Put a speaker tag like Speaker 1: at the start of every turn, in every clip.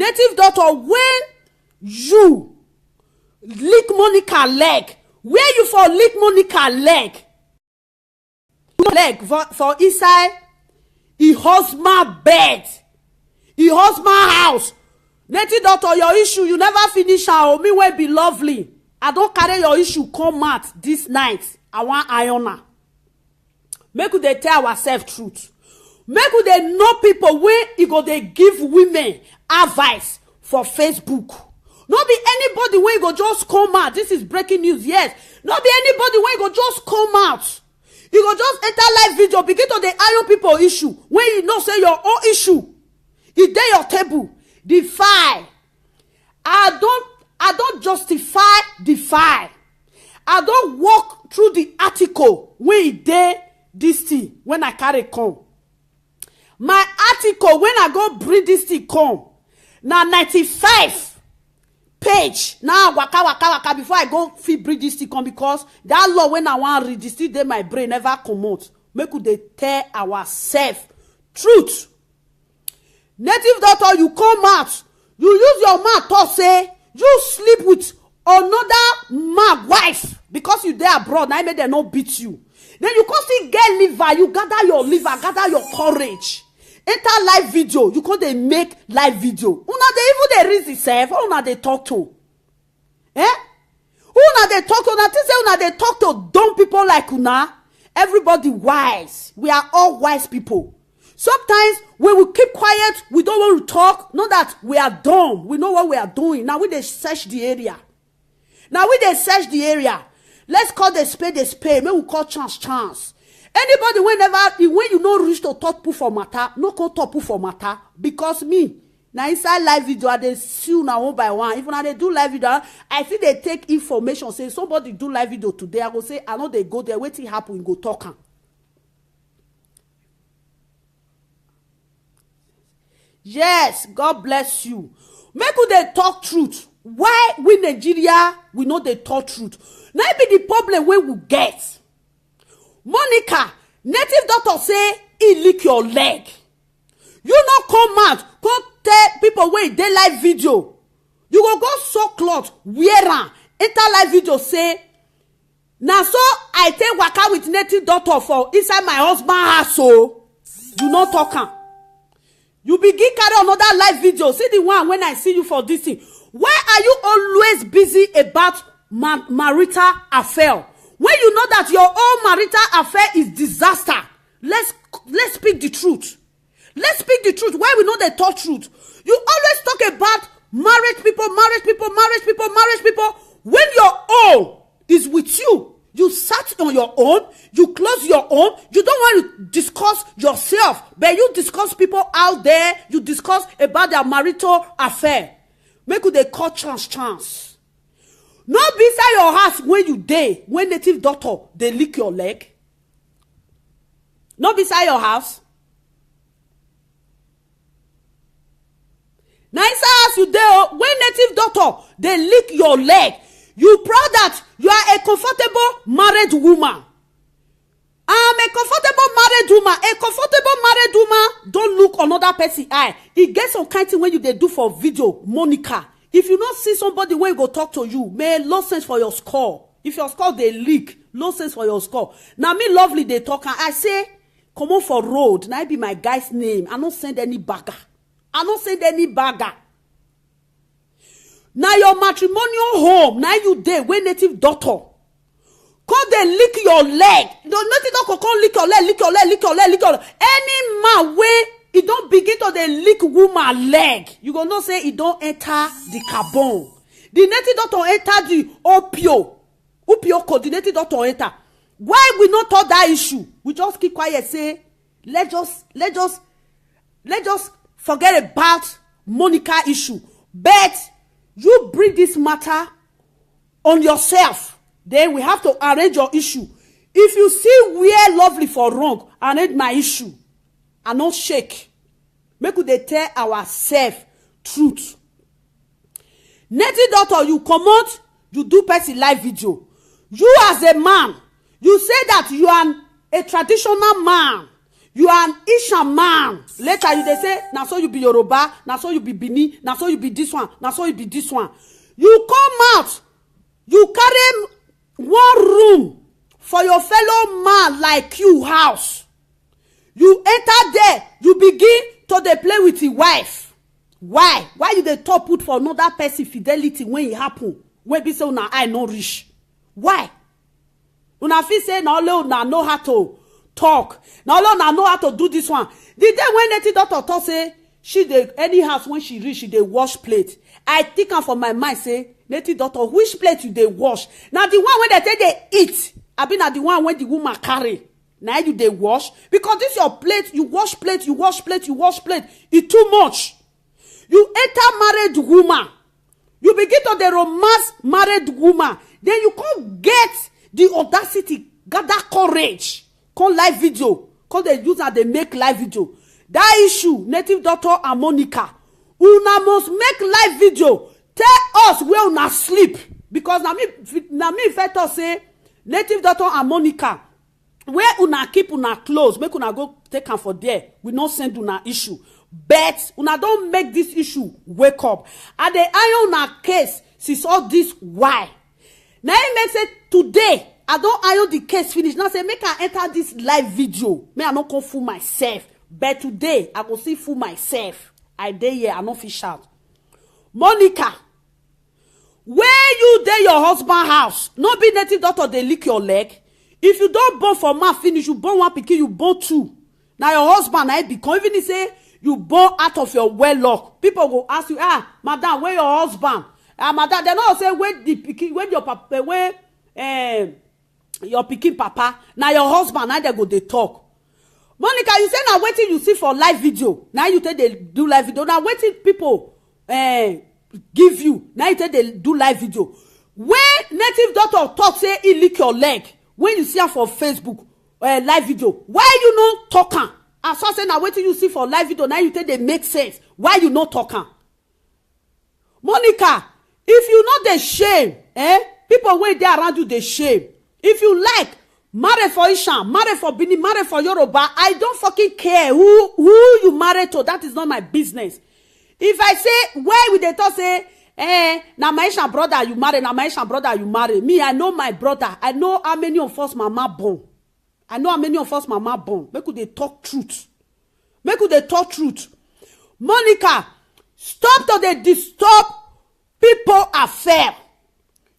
Speaker 1: native doctor, when you lick Monica leg, where you for lick Monica leg for inside e husband bed, e husband house. Native doctor, your issue you never finish am. Me wey be lovely, I don carry your issue come out this night. I wan iron am. Make we dey tell ourselves truth. Make we dey know people wey e go dey give women advice for Facebook. No be anybody wey go just come out. This is breaking news. Yes, no be anybody wey go just come out. You go just enter live video, begin to dey iron people issue when you know say your own issue e dey your table. Defy. I don't justify defy. I don't walk through the article when e dey this thing when I carry come. My article when I go bring this thing come na 95 page. Now waka before I go fit bring this thing come, because that law when I wan read this thing dey my brain never comot. Make we dey tell ourselves truth. Native doctor, you come out, you use your mouth talk say you sleep with another man wife because you dey abroad. Now make dem no beat you. Then you come still get liver, you gather your liver, gather your courage, enter live video. You come dey make live video. Una dey even dey reason sef. Una dey talk to una dey talk to. Una think say una dey talk to dumb people like una. Everybody wise. We are all wise people. Sometimes when we keep quiet, we don't want to talk. Not that we are dumb. We know what we are doing. Now we dey search the area. Let's call the spade a spade. Maybe we call chance. Anybody when you no reach to talk put for matter, no go talk put for matter. Because me, now inside live video, I dey see una one by one. Even I dey do live video, I see they take information. Say somebody do live video today, I go say I know they go there. Wetin happen? We go talk am. Yes, God bless you. Make we dey talk truth. Why we Nigeria we know dey talk truth? Now be the problem wey we get. Monica, native doctor say he lick your leg. You no come out, come tell people wey dey live video. You go sew cloth, wear am, enter live video say na so I take waka with native doctor for inside my husband house. So you no talk am. You begin carry another live video. See the one when I see you for this thing. Why are you always busy about marital affair? When you know that your own marital affair is disaster. Let's speak the truth. Let's speak the truth. Why we know they talk truth? You always talk about married people. When your own is with you, you sat on your own, you close your own, you don't want to discuss yourself, but you discuss people out there, you discuss about their marital affair. Make you they call chance. Not beside your house when you dey, when native doctor, they lick your leg. Not beside your house. Now inside house you dey, when native doctor, they lick your leg. You proud that you are a comfortable married woman. I'm a comfortable married woman. A comfortable married woman don't look another person eye. It gets some kind of thing when you they do for video, Monica. If you not see somebody when go talk to you, may low sense for your score. If your score they leak, low sense for your score. Now me lovely they talk and I say, come on for road. Now I be my guy's name. I don't send any bagger. Now your matrimonial home, now you there when native doctor. Come they lick your leg. The native doctor come lick your leg. Any man way it don't begin to the lick woman leg. You gonna know say it don't enter the carbon. The native doctor enter the opio code. The native doctor enter. Why we not talk that issue? We just keep quiet. Say let's just forget about Monica issue. But you bring this matter on yourself. Then we have to arrange your issue. If you see where lovely for wrong, arrange my issue. And not shake. Make we dey tell ourselves truth. Native doctor, you come out, you do person live video. You as a man, you say that you are a traditional man. You are an Isha man. Later you they say, now so you be Yoruba, now so you be Bini, now so you be this one, now so you be this one. You come out, you carry one room for your fellow man like you house. You enter there, you begin to dey play with your wife. Why you dey talk put for another person fidelity when it happen? When be say una eye no reach. Why? Una feel say na only una know how to talk, na only una know how to do this one. The day when native doctor talk say she dey any house when she reach she dey wash plate, I think am for my mind say native doctor which plate you dey wash? Na the one wey dey take dey eat abi na the one wey the woman carry na you dey wash? Because this your plate, you wash plate, you wash plate, you wash plate, e too much. You enter married woman, you begin to dey romance married woman, then you come get the audacity, gather courage, come live video, come dey use am dey make live video. That issue, native doctor and Monica, una must make live video. Tell us where una sleep, because na me first talk say native doctor and Monica, where una keep una clothes, make una go take am for there. We no send una issue, but una don make this issue wake up. And dey iron una case since all this why. Now it makes it today. I don't iron the case finish. Now say make I enter this live video. May I not come fool myself. But today I go see fool myself. I dey here. I no fit shout. Monica, where you dey your husband house? No be native doctor dey lick your leg. If you don't born for man finish, you born one pikin, you born two. Now your husband I become even he say you born out of your well-luck. People go ask you, madam, where your husband? Madam, they not say where the pikin, where your papa, where your pikin papa. Now your husband, now they go they talk. Monica, you say now waiting you see for live video. Now you tell they do live video. Now waiting people give you. Now you tell they do live video. When native doctor talk say he lick your leg. When you see her for Facebook live video, why you no talking? I saw say now waiting you see for live video. Now you tell they make sense. Why you no talking? Monica, if you know the shame, people wey dey around you dey shame. If you like, marry for Isha, marry for Bini, marry for Yoruba. I don't fucking care who you marry to. That is not my business. If I say, why would they talk say, na my Isha brother you marry, na my Isha brother you marry. Me, I know my brother. I know how many of us mama born. I know how many of us mama born. Make they talk truth. Make they talk truth. Monica, stop to dey disturb people affair.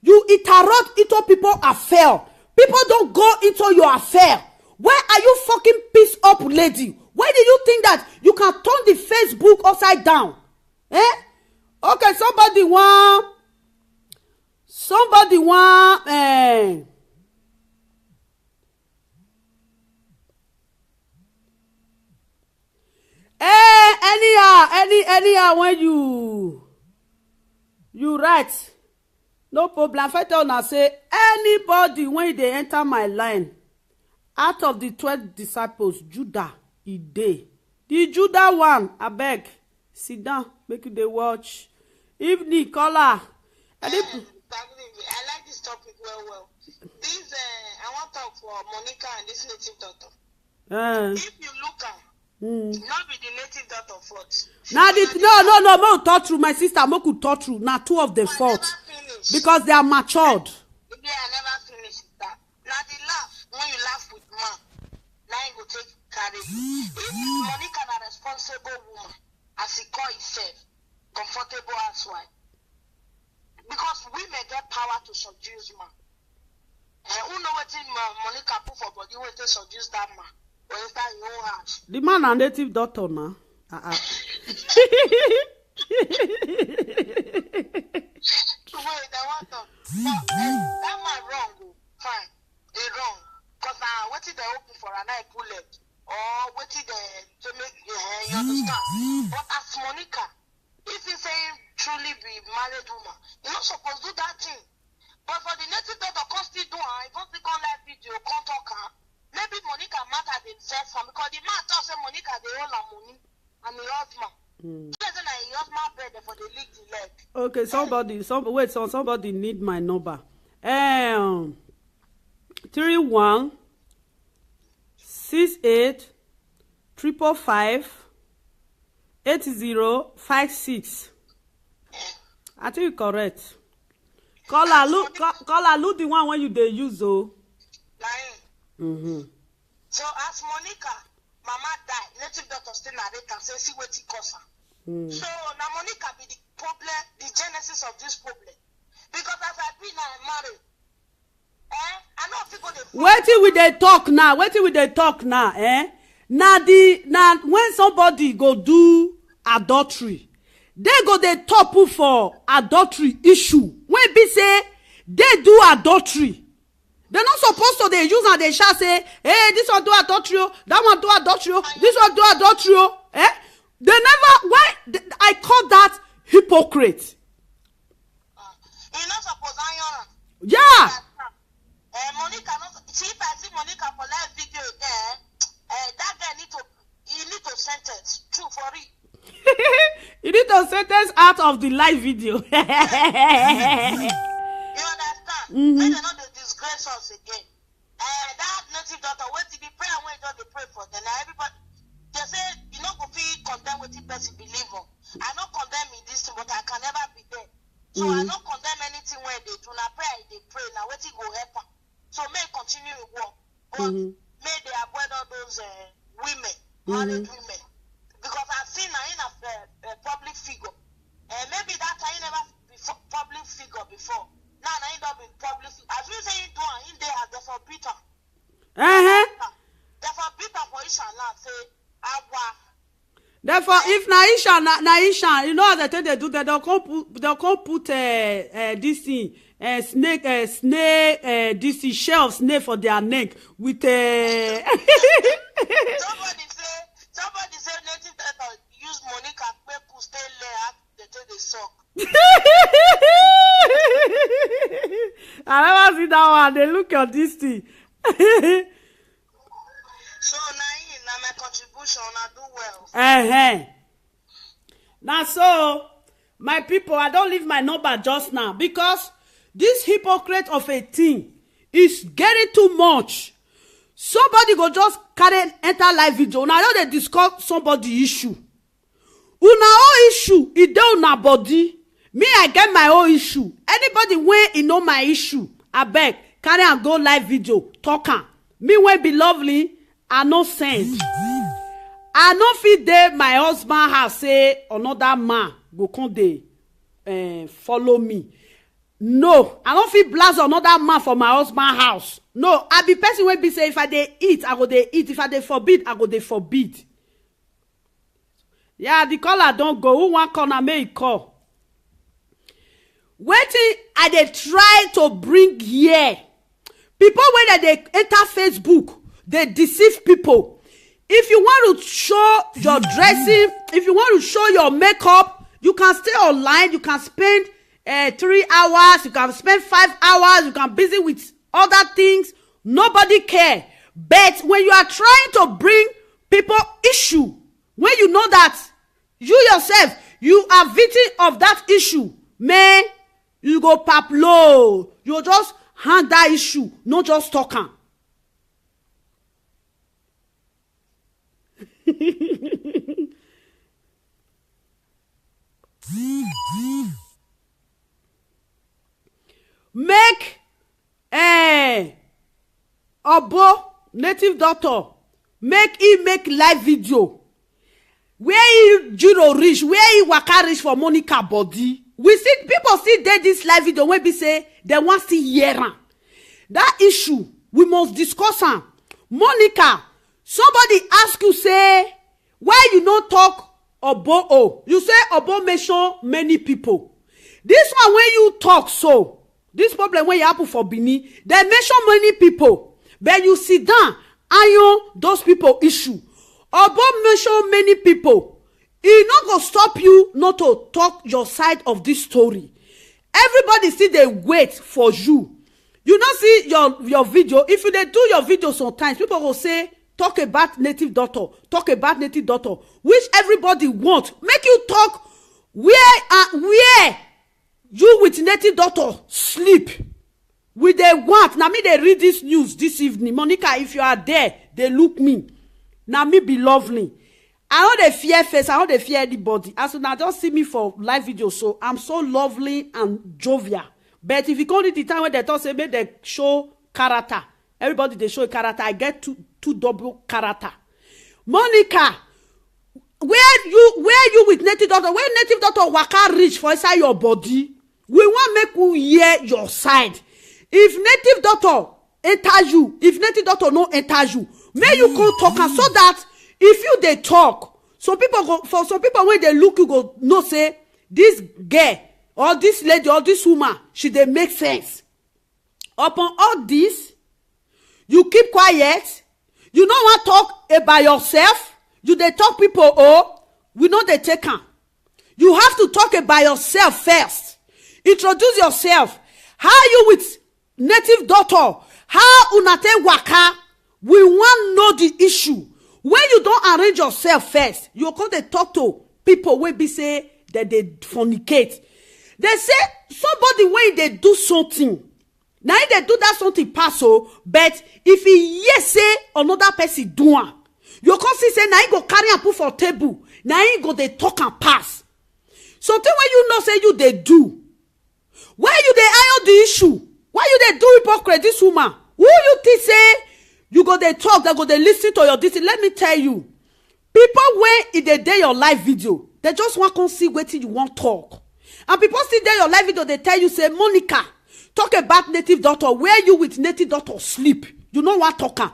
Speaker 1: You interrupt into people affair. People don't go into your affair. Why are you fucking pissed up, lady? Why do you think that you can turn the Facebook upside down? Okay, somebody want anyhow when you write, no problem. If I tell una say anybody when they enter my line, out of the 12 disciples, Judah e dey. The Judah one, abeg, sit down, make you dey watch. Evening caller. I like
Speaker 2: this topic well. This I want to talk for Monica and this native doctor. If you look at not be the native doctor fault.
Speaker 1: No, more talk through my sister. More could talk through. Now two of the fault because they are matured.
Speaker 2: Yeah, I never finished that. Now the laugh when you laugh with man, now you go take carry. If Monica a responsible woman, as he call himself, comfortable housewife, because women get power to seduce man. And who know what Monica put for body when they seduce that man? When it's that in your house.
Speaker 1: The man a native doctor now.
Speaker 2: Wait, I want to. That man wrong. Fine, they wrong. Cause what did they open for an eye bullet? Or what did they to make you understand? But as Monica, if you say truly be married woman, you're not supposed to do that thing. But for the native doctor, come still do it. Come still live video, come talk her. Maybe Monica matter themselves because the man tells say Monica they own her money and the husband. For the leak the leg.
Speaker 1: Okay, somebody need my number. 31 68 555 8056. I think you correct. Call her, look the one when you dey use oh.
Speaker 2: Lying. So as Monica, Mama died, native doctor still narrate and say see what it cause her. So now Monica be the problem, the genesis of this problem. Because as I be now married, I know people dey.
Speaker 1: Wetin we dey talk now? Wetin we dey talk now? Now when somebody go do adultery, they go dey top for adultery issue. When be say they do adultery, they not supposed to dey use and they shall say, hey, this one do adultery, that one do adultery, this one do adultery. They never. Why? I call that hypocrite.
Speaker 2: You not suppose iron.
Speaker 1: Yeah.
Speaker 2: Monica, see if I see Monica for live video there, that guy need to sentence. True for it.
Speaker 1: You need to sentence out of the live video.
Speaker 2: You understand? They not to disgrace us again. That native daughter, wait till the prayer when you don't pray for them. Now everybody, they say you not go feel condemn what the person believe on. I not condemn in this thing, but I can never be there. So I not condemn anything where they do. Now pray, they pray. Now wait till go help them. So may continue to work, but may they avoid all those women, married women, because I've seen her in a public figure. Maybe that time never be public figure before. Now I end up in public. As we say, do in there as they forbid her. They forbid her for Ishala. Say, Agua.
Speaker 1: Therefore, if Naisha, you know how they do that, they'll come put this thing, snake, this shell of snake for their neck with
Speaker 2: Somebody say native that use Monica Kweku stay there they take the sock.
Speaker 1: I never see that one. They look at this thing.
Speaker 2: So now my contribution, I do well.
Speaker 1: Now so, my people, I don't leave my number just now because this hypocrite of a thing is getting too much. Somebody go just carry enter live video. Now they discuss somebody issue. Una own issue, it dey una body. Me, I get my own issue. Anybody when you know my issue, I beg, carry and go live video, talk am. Me when be lovely, I no send. I no fit dey my husband house say another man go come dey follow me. No, I no fit blast another man for my husband house. No, I be person wey be say if I dey eat, I go dey eat. If I dey forbid, I go dey forbid. Yeah, the caller don go. Who wan call na make e call? Wetin I dey try to bring here? People wey dey enter Facebook, they deceive people. If you want to show your dressing, if you want to show your makeup, you can stay online. You can spend 3 hours. You can spend 5 hours. You can busy with other things. Nobody care. But when you are trying to bring people issue, when you know that you yourself, you are victim of that issue, man, you go pap low. You just hang that issue, not just talk am. Make Obo native doctor make live video where he Jiro reach, where he waka reach for Monica body. We see people still dey this live video wey be say they want to hear am. That issue we must discuss am. Monica, somebody ask you say why you no talk Obo? Oh, you say Obo mention many people. This one when you talk so, this problem when you happen for Benin, they mention many people, but you sit down iron those people issue. Obo mention many people. E not go stop you not to talk your side of this story. Everybody still dey wait for you. You not see your video. If you dey do your video sometimes, people go say talk about native doctor, which everybody want. Make you talk where you with native doctor sleep. We dey want. Now me dey read this news this evening. Monica, if you are there, they look me. Now me be lovely. I don't fear face, I don't fear anybody. As soon as just see me for live video, so I'm so lovely and jovial. But if you call it the time when they talk, say, make they show character. Everybody, they show character. I get two double character. Monica, where you with native doctor? Where native doctor waka reach for inside your body? We want make you hear your side. If native doctor enter you, if native doctor no enter you, may you go talk and so that if you they talk, some people go for some people when they look you go no say this girl or this lady or this woman she they make sense. Upon all this, you keep quiet. You don't want to talk about yourself. You they talk people we know they take am. You have to talk about yourself first. Introduce yourself. How you with native doctor? How unate waka? We want know the issue. When you don't arrange yourself first, you come to talk to people when be say that they fornicate. They say somebody when they do something, now they do that something pass but if he yes say another person do am, you come see say now he go carry and put for table. Now he go they talk and pass. Something when you know say you they do. Why you they iron the issue? Why you they do hypocrite this woman? Who you think say you go they talk, they go they listen to your this? Let me tell you, people when in the day your live video, they just want to see what you want talk. And people see there your live video, they tell you say, Monica, talk about native doctor. Where you with native doctor sleep? You know what talking?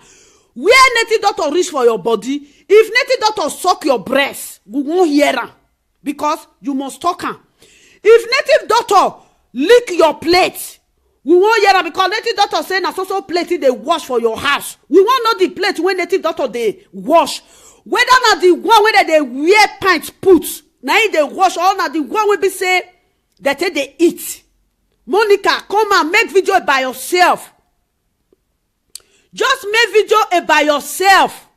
Speaker 1: Where native doctor reach for your body? If native doctor suck your breast, we won't hear am because you must talk am. If native doctor lick your plate, we won't hear am because native doctor say na so plate they wash for your house. We won't know the plate when native doctor they wash. Whether na the one whether they wear pants put, na they wash, or na the one will be say that they eat. Monica, come and make video by yourself. Just make video by yourself.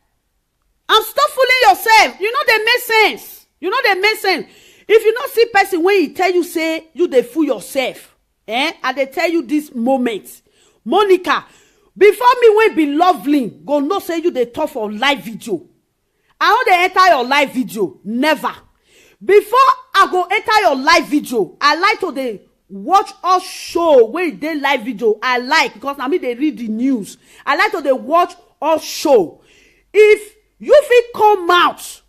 Speaker 1: And stop fooling yourself. You know they make sense. You know they make sense. If you not see person when he tell you say you they fool yourself. And they tell you this moment. Monica, before me when be lovely, go no say you they talk for live video. I know they enter your live video. Never. Before I go enter your live video, I like to they watch all show where they live video. I like because I mean they read the news. I like to they watch all show. If you fit come out,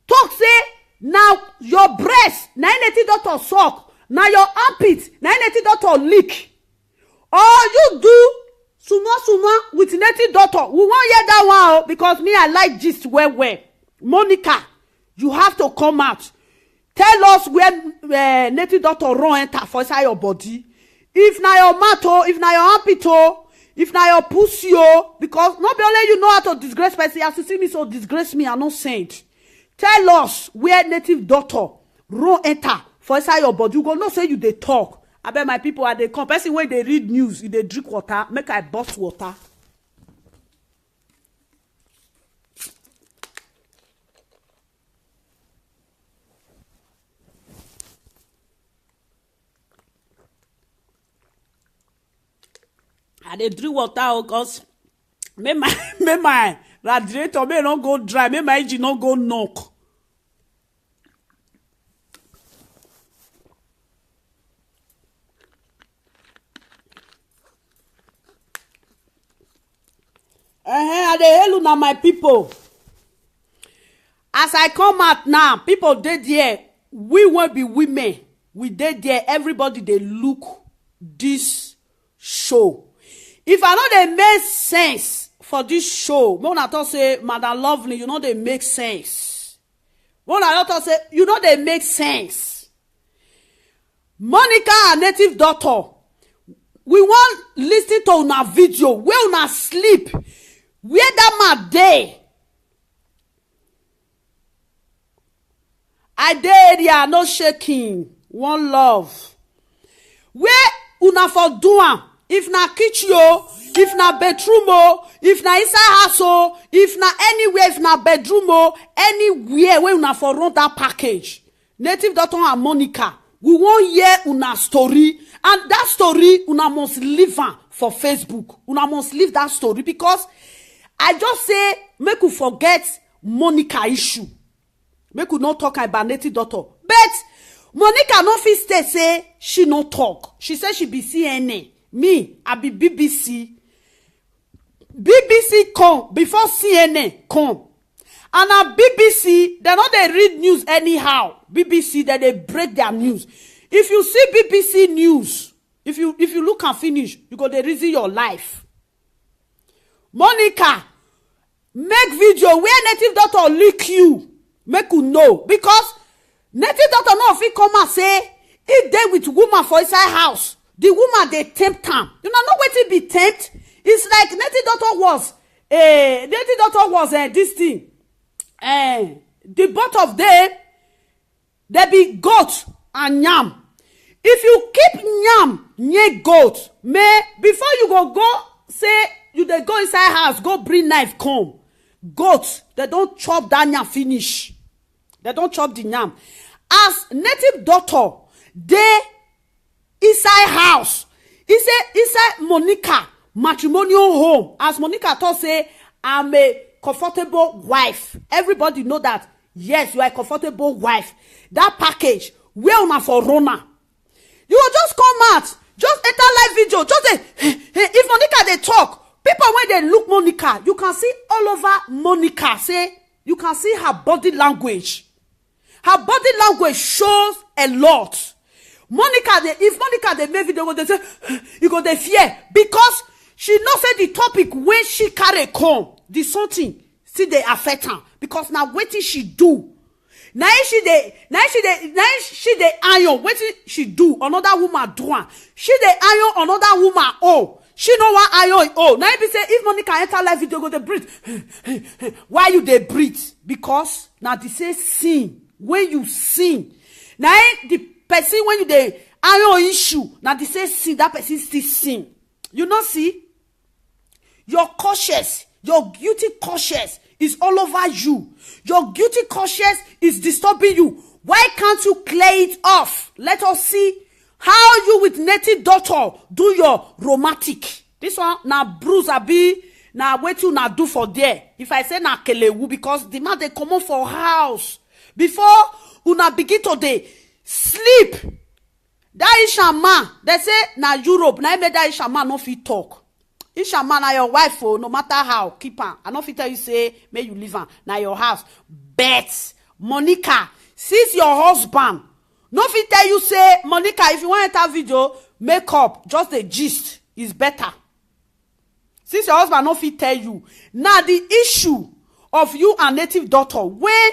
Speaker 1: talk say now your breast, now native doctor suck. Now your armpit, now native doctor leak. Or you do suma with native doctor. We won't hear that one because me I like gist well. Monica, you have to come out. Tell us where native doctor run enter for inside your body. If na your mouth, if na your armpit, if na your pussy, because not be only you know how to disgrace person. As you see me so disgrace me, I'm not saint. Tell us where native doctor run enter for inside your body. You go no say you they talk. I bet my people are they come. Person when they read news, if they drink water, make I bust water. I dey drink water because make my radiator may not go dry, make my engine not go knock. I dey hail una my people. As I come out now, people dey there. We won't be women. We dey there. Everybody they look this show. If I know they make sense for this show, when I talk say, Madam Lovely, you know they make sense. When I talk say, you know they make sense. Monica, our native daughter, we want listen to una video where una sleep, where that man dey. I dey area no shaking, one love. Where una for do am? If na kitchen, if na bedroom, if na inside house, if na anywhere, if na bedroom, anywhere where una for run that package. Native doctor and Monica, we won't hear una story, and that story una must leave am for Facebook. Una must leave that story because I just say make you forget Monica issue. Make we not talk about native doctor. But Monica no fit stay say she no talk. She say she be CNN. Me, I be BBC. BBC come before CNN come. And now BBC, they not they read news anyhow. BBC, they break their news. If you see BBC news, if you look and finish, you go to reason your life. Monica, make video where native doctor lick you. Make you know. Because native doctor no fit come and say, if they with woman for inside house, the woman they tempt am. You know what be tempt? It's like native doctor was this thing. The both of them, they be goat and yam. If you keep yam near goat, before you go say you they go inside house, go bring knife come. Goat, they don't chop that yam finish. They don't chop the yam. As native doctor, they inside house. He say inside Monica matrimonial home. As Monica thought say, I'm a comfortable wife. Everybody know that. Yes, you are a comfortable wife. That package, where una for Rona. You will just come out, just enter live video, just say, if Monica they talk, people when they look Monica, you can see all over Monica, say, you can see her body language. Her body language shows a lot. If Monica they make video, they say, you go they fear, because she know say the topic when she carry come, the something, see they affect her, because now what did she do? Now she dey iron. What did she do? Another woman do one. She dey iron another woman. Oh, she no want iron. Oh, now be say if Monica enter live video go dey breathe. Why you dey breathe? Because now they say sin. When you sin, now the person when you dey iron issue, now they say sin. That person still sin. You know, see, your conscience, your guilty conscience is all over you. Your guilty conscience is disturbing you. Why can't you clear it off? Let us see how you with native doctor do your romantic. This one now bruise abi now wait you now do for there. If I say na kelewu, because the man they come on for house before una begin to dey sleep. That Isha man, they say na Europe. Now make that Isha man no fit talk. Isha man na your wife, oh, no matter how, keep her. I no fit tell you say, may you leave her, na your house. Bet, Monica, since your husband, no fit tell you say, Monica, if you want to enter video, make up, just the gist is better. Since your husband no fit tell you, now the issue of you and native daughter, when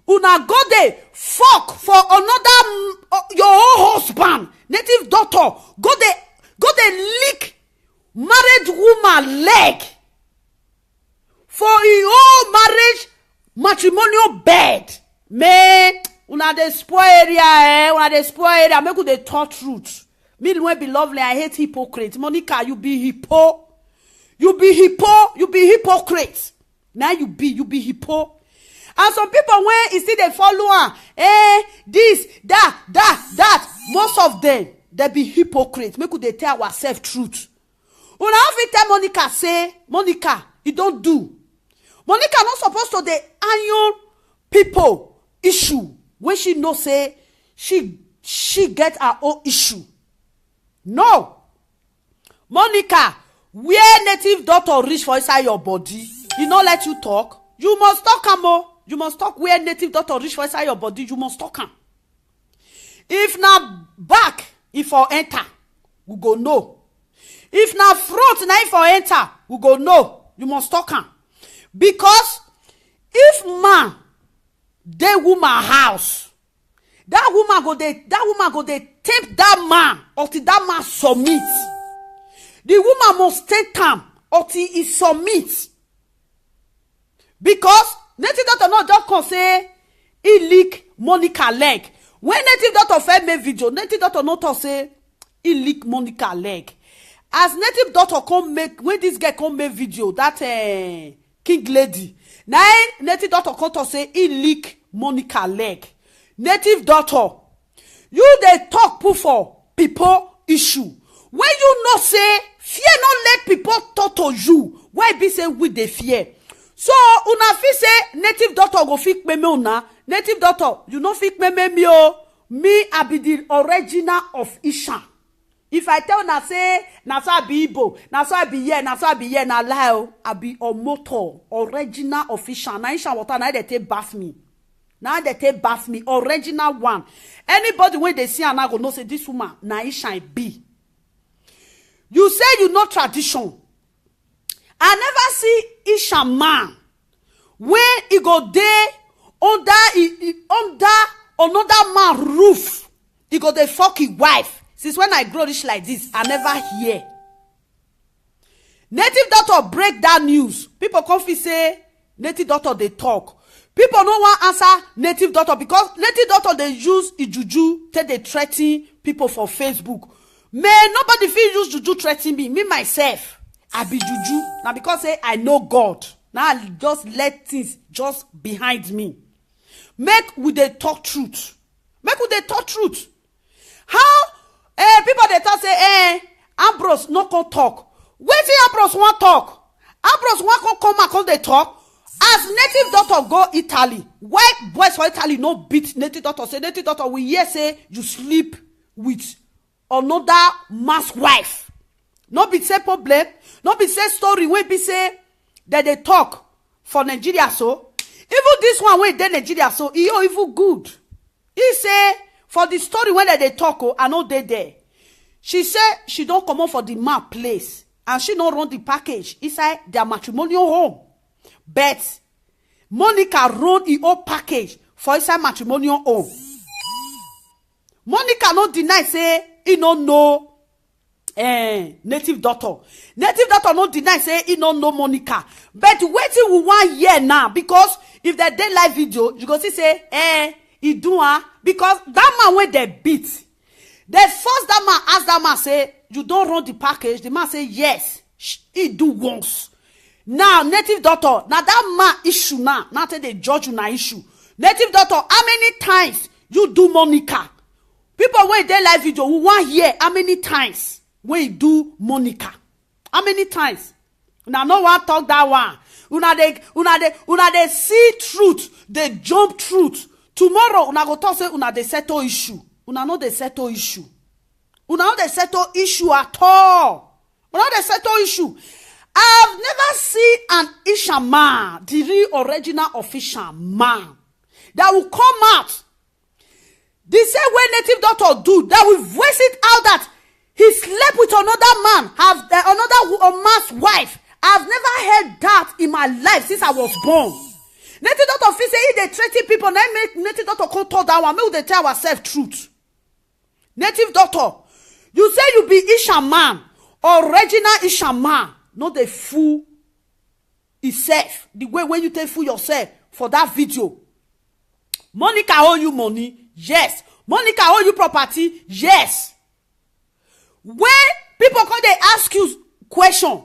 Speaker 1: una go there, fuck for another, your own husband, native daughter, go there lick married woman leg for your own marriage matrimonial bed. Man, una dey spoil area, una dey spoil area. Make you dey talk truth. Me when be lovely, I hate hypocrite. Monica, you be hypocrite. Now you be hippo. And some people when you see they follow her, this, that. Most of them, they be hypocrite. Make you dey tell ourselves truth. Una fit tell Monica say, Monica, you don't do. Monica not supposed to dey iron people issue when she know say she get her own issue. No. Monica, where native doctor reach for inside your body, you not let you talk. You must talk am. You must talk where native doctor reach for inside your body. You must talk am. If na back, if for enter, we go know. If na front, na if for enter, we go know. You must talk am. Because if man dey woman house, that woman go dey tempt that man until that man submit. The woman must take am until he submit. Because native doctor not just come say he lick Monica leg. When native doctor first make video, native doctor not talk say he lick Monica leg. As native doctor come make, when this guy come make video, that king lady, now native doctor come to say he lick Monica leg. Native doctor, you dey talk put for people issue. When you know say fear not let people talk to you, why be say with the fear? So una fit say native doctor go fit pay me una. Native doctor, you no fit pay me o. Me, I be the original of Isha. If I tell na say na so I be Igbo, na so I be here, na so I be here, na lie o. I be Omoto, original of Isha. Na Isha water na they take bath me. Now they take bath me, original one. Anybody when they see and I go know say this woman na Isha be. You say you know tradition. I never see Isha man when he go there under another man roof. He go dey fuck his wife. Since when I grow rich like this, I never hear. Native doctor break that news. People come fit say native doctor they talk. People no want answer native doctor because native doctor they use juju till they threaten people for Facebook. Man, nobody feel use juju threaten me. Me myself, I be juju. Now because say I know God. Now I just let things just behind me. Make we dey talk truth. Make we dey talk truth. How people they talk say Ambrose no come talk. Wetin Ambrose want talk? Ambrose want come and come dey talk. As native doctor go Italy, white boys for Italy no beat native doctor. Say native doctor we hear say you sleep with another man's wife. No be say problem. No be say story wey be say that they talk for Nigeria so. Even this one wey dey Nigeria so e even good. He say for the story when they talk I know they there. She say she don't come out for the man place and she don't run the package inside their matrimonial home. But Monica run her own package for inside matrimonial home. Monica no deny say he no know native doctor. Native doctor no deny say he no know Monica. But wetin we want hear now because if they dey live video you go see say he do because that man wey they beat. The first that man ask that man say you don't run the package. The man say yes he do once. Now native doctor now that man issue now say they judge you na issue. Native doctor how many times you do Monica? People wey dey live video we want hear how many times when you do Monica. How many times? Una no one talk that one. Una dey see truth, they jump truth. Tomorrow una go talk say una dey settle issue. Una no dey settle issue. Una no dey settle issue at all. Una no dey settle issue. I've never seen an Isha man, the real original official man, that will come out. The same way native doctor do, that will voice it out that he slept with another man, have another man's wife. I've never heard that in my life since I was born. Native doctor feel say if they threaten people, now make native doctor come talk that one. Make they tell ourselves truth. Native doctor, you say you be Isha man, original Isha man. Not the fool itself. The way when you take fool yourself for that video. Monica owe you money? Yes. Monica owe you property? Yes. When people come they ask you question.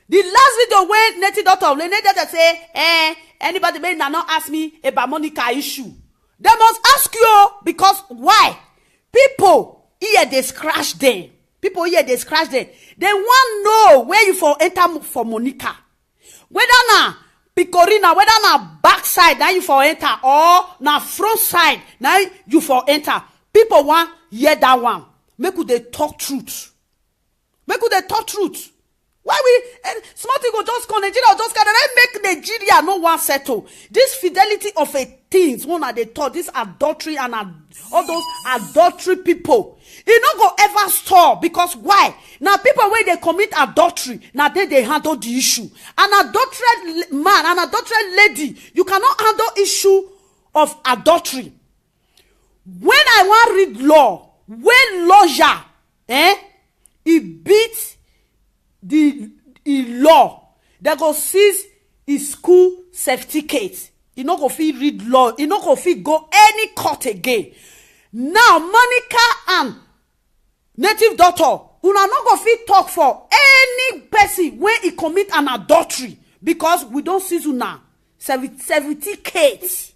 Speaker 1: The last video when native doctor say, anybody may not ask me about Monica issue. They must ask you because why? People here they scratch them. People here they scratch them. They want know where you for enter for Monica. Whether na Picorina, whether na backside now you for enter or na front side now you for enter. People want hear that one. Make they talk truth. Make they talk truth. Why we small thing go just come Nigeria just can make Nigeria no one settle. This fidelity of a things one are they taught this adultery and all those adultery people. It no go ever stop because why? Now people when they commit adultery now they handle the issue. An adulterous man, an adulterous lady, you cannot handle issue of adultery. When I want read law, when lawyer, he beat the law, they go seize his school certificate. He no go fit read law. He no go fit go any court again. Now Monica and native doctor, una no go fit talk for any person when he commit an adultery because we don't seize una certificate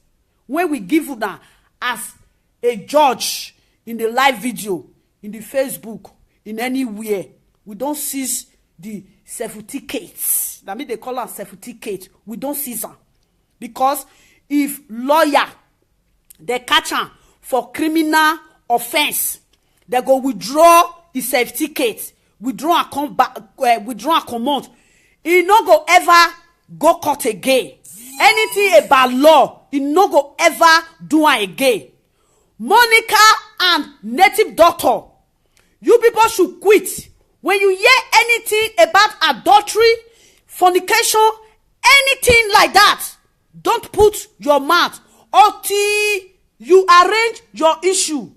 Speaker 1: when we give una as a judge in the live video, in the Facebook, in anywhere. We don't seize the certificate. That mean they call am certificate. We don't seize am because if lawyer they catch am for criminal offense, they go withdraw the certificate, withdraw and come back, withdraw and comot. E no go ever go court again. Anything about law, e no go ever do am again. Monica and native doctor, you people should quit. When you hear anything about adultery, fornication, anything like that, don't put your mouth until you arrange your issue.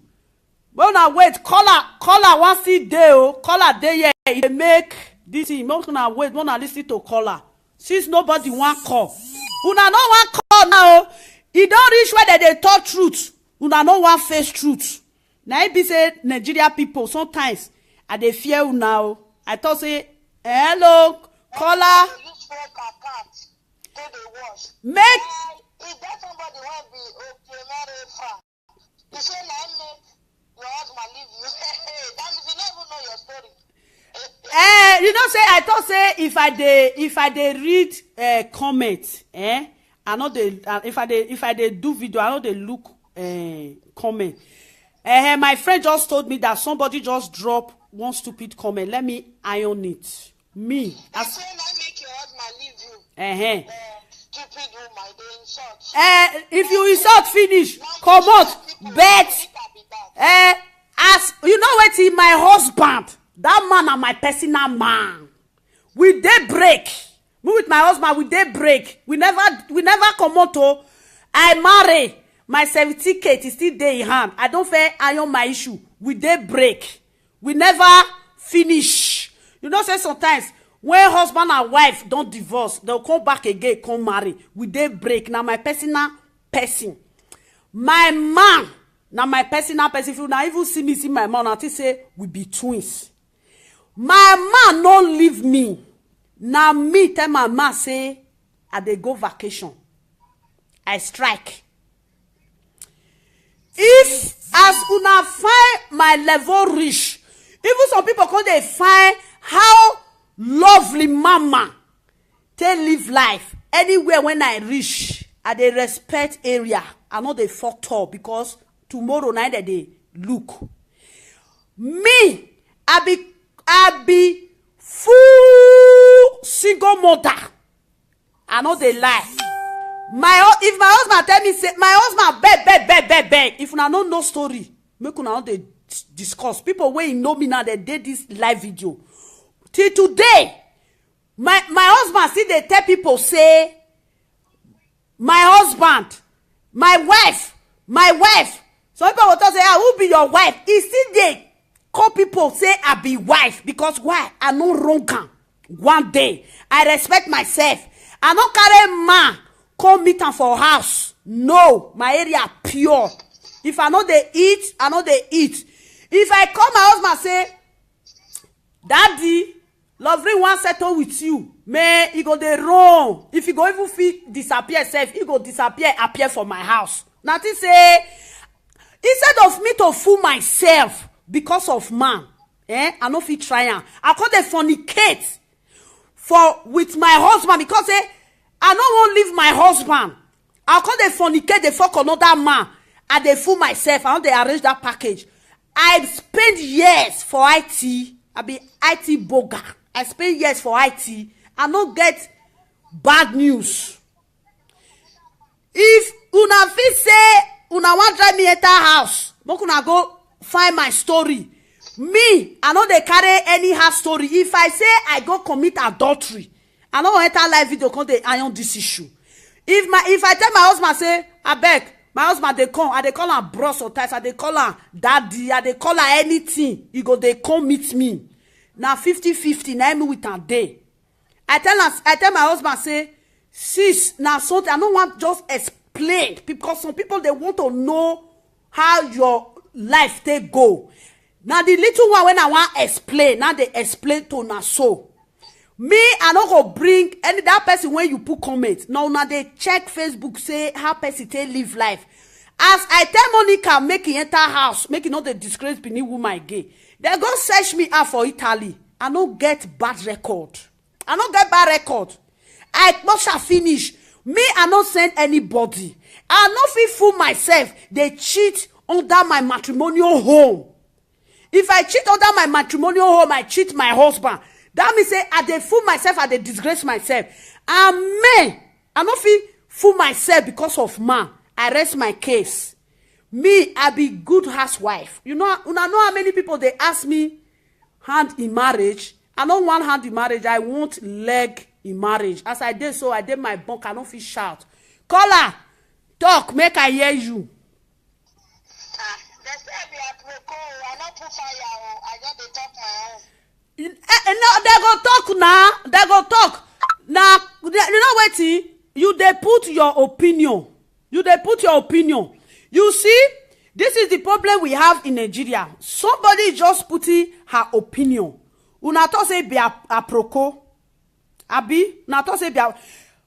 Speaker 1: When I wait, caller one still dey o, caller dey here. E dey make this thing. Make una wait, when I listen to caller. Since nobody wan call, una no wan call now. E don reach where they talk truth. Una no wan face truth. Na it be say Nigeria people sometimes I dey fear una o. I thought say hello caller. Make
Speaker 2: if that somebody wey be okay marry far, you say na me your husband leave you. That means you don't even know your story.
Speaker 1: You know say I thought say if I dey read comment, I know dey if I dey do video, I know dey look comment. My friend just told me that somebody just drop one stupid comment. Let me iron it. Me.
Speaker 2: As say na make your husband leave you. Stupid woman, they insult.
Speaker 1: If you insult finish, come out. Bet. As you know wetin, my husband, that man na my personal man. We dey break. Me with my husband, we dey break. We never come out o. I marry. My certificate is still there in hand. I don't fair iron my issue. We dey break. We never finish. You know say sometimes when husband and wife don't divorce, they'll come back again, come marry. We dey break. Now my personal person. My man, now my personal person. If you now even see me, see my man, I think say we be twins. My man don't leave me. Now me tell my man say I dey go vacation. I strike. If as una find my level reach, even some people come dey find how lovely mama take live life anywhere. When I reach, I dey respect area. I no dey fucked up because tomorrow night they look. Me, I be full single mother. I no dey lie. If my husband tell me say my husband beg. If una no know story, make una not dey discuss. People wey know me now, they did this live video. Till today, my husband still dey tell people say my husband, my wife. Some people will talk say, who be your wife? He still dey call people say I be wife because why? I no wrong am. One day, I respect myself. I no carry man come meet am for house. No, my area pure. If I know they eat, I know they eat. If I call my husband say, Daddy, lovely one settle with you, man, he go dey run. If he go even fit disappear self, he go appear for my house. Nothing say, instead of me to fool myself because of man, I no fit try am. I call dey fornicate with my husband because I no wan leave my husband. I call dey fornicate, dey fuck another man. I dey fool myself. I no dey arrange that package. I spend years for IT. I be IT boga. I spend years for IT. I no get bad news. If una fit say una wan drive me enter house, make una go find my story. Me, I no dey carry any hard story. If I say I go commit adultery, I no enter live video come dey iron this issue. If I tell my husband say abeg, my husband dey come, I dey call am bros or ties, I dey call am daddy, I dey call am anything, he go dey come meet me. Na 50-50 na me with am dey. I tell my husband say, sis, na something I no want just explain because some people they want to know how your life take go. Now the little one when I want explain, now they explain to na so. Me, I no go bring any that person when you put comment. Now they check Facebook say how person take live life. As I tell Monica make he enter house, make he not the disgrace beneath woman gay. They go search me out for Italy. I no get bad record. I no get bad record. I must finish. Me, I no send anybody. I no fit fool myself. They cheat under my matrimonial home. If I cheat under my matrimonial home, I cheat my husband. That means say I dey fool myself, I dey disgrace myself. And me, I no fit fool myself because of man. I rest my case. Me, I be good housewife. You know how many people they ask me hand in marriage. I don't want hand in marriage. I want leg in marriage. As I did so, I did my bunk. I don't feel shout. Caller, talk, make I hear you.
Speaker 2: I not put fire. I just dey talk my own.
Speaker 1: No, they go talk now. They go talk now. You know what? You dey put your opinion. You dey put your opinion. You see, this is the problem we have in Nigeria. Somebody just putting her opinion. Una talk say be a proko. Abi, una talk say be a.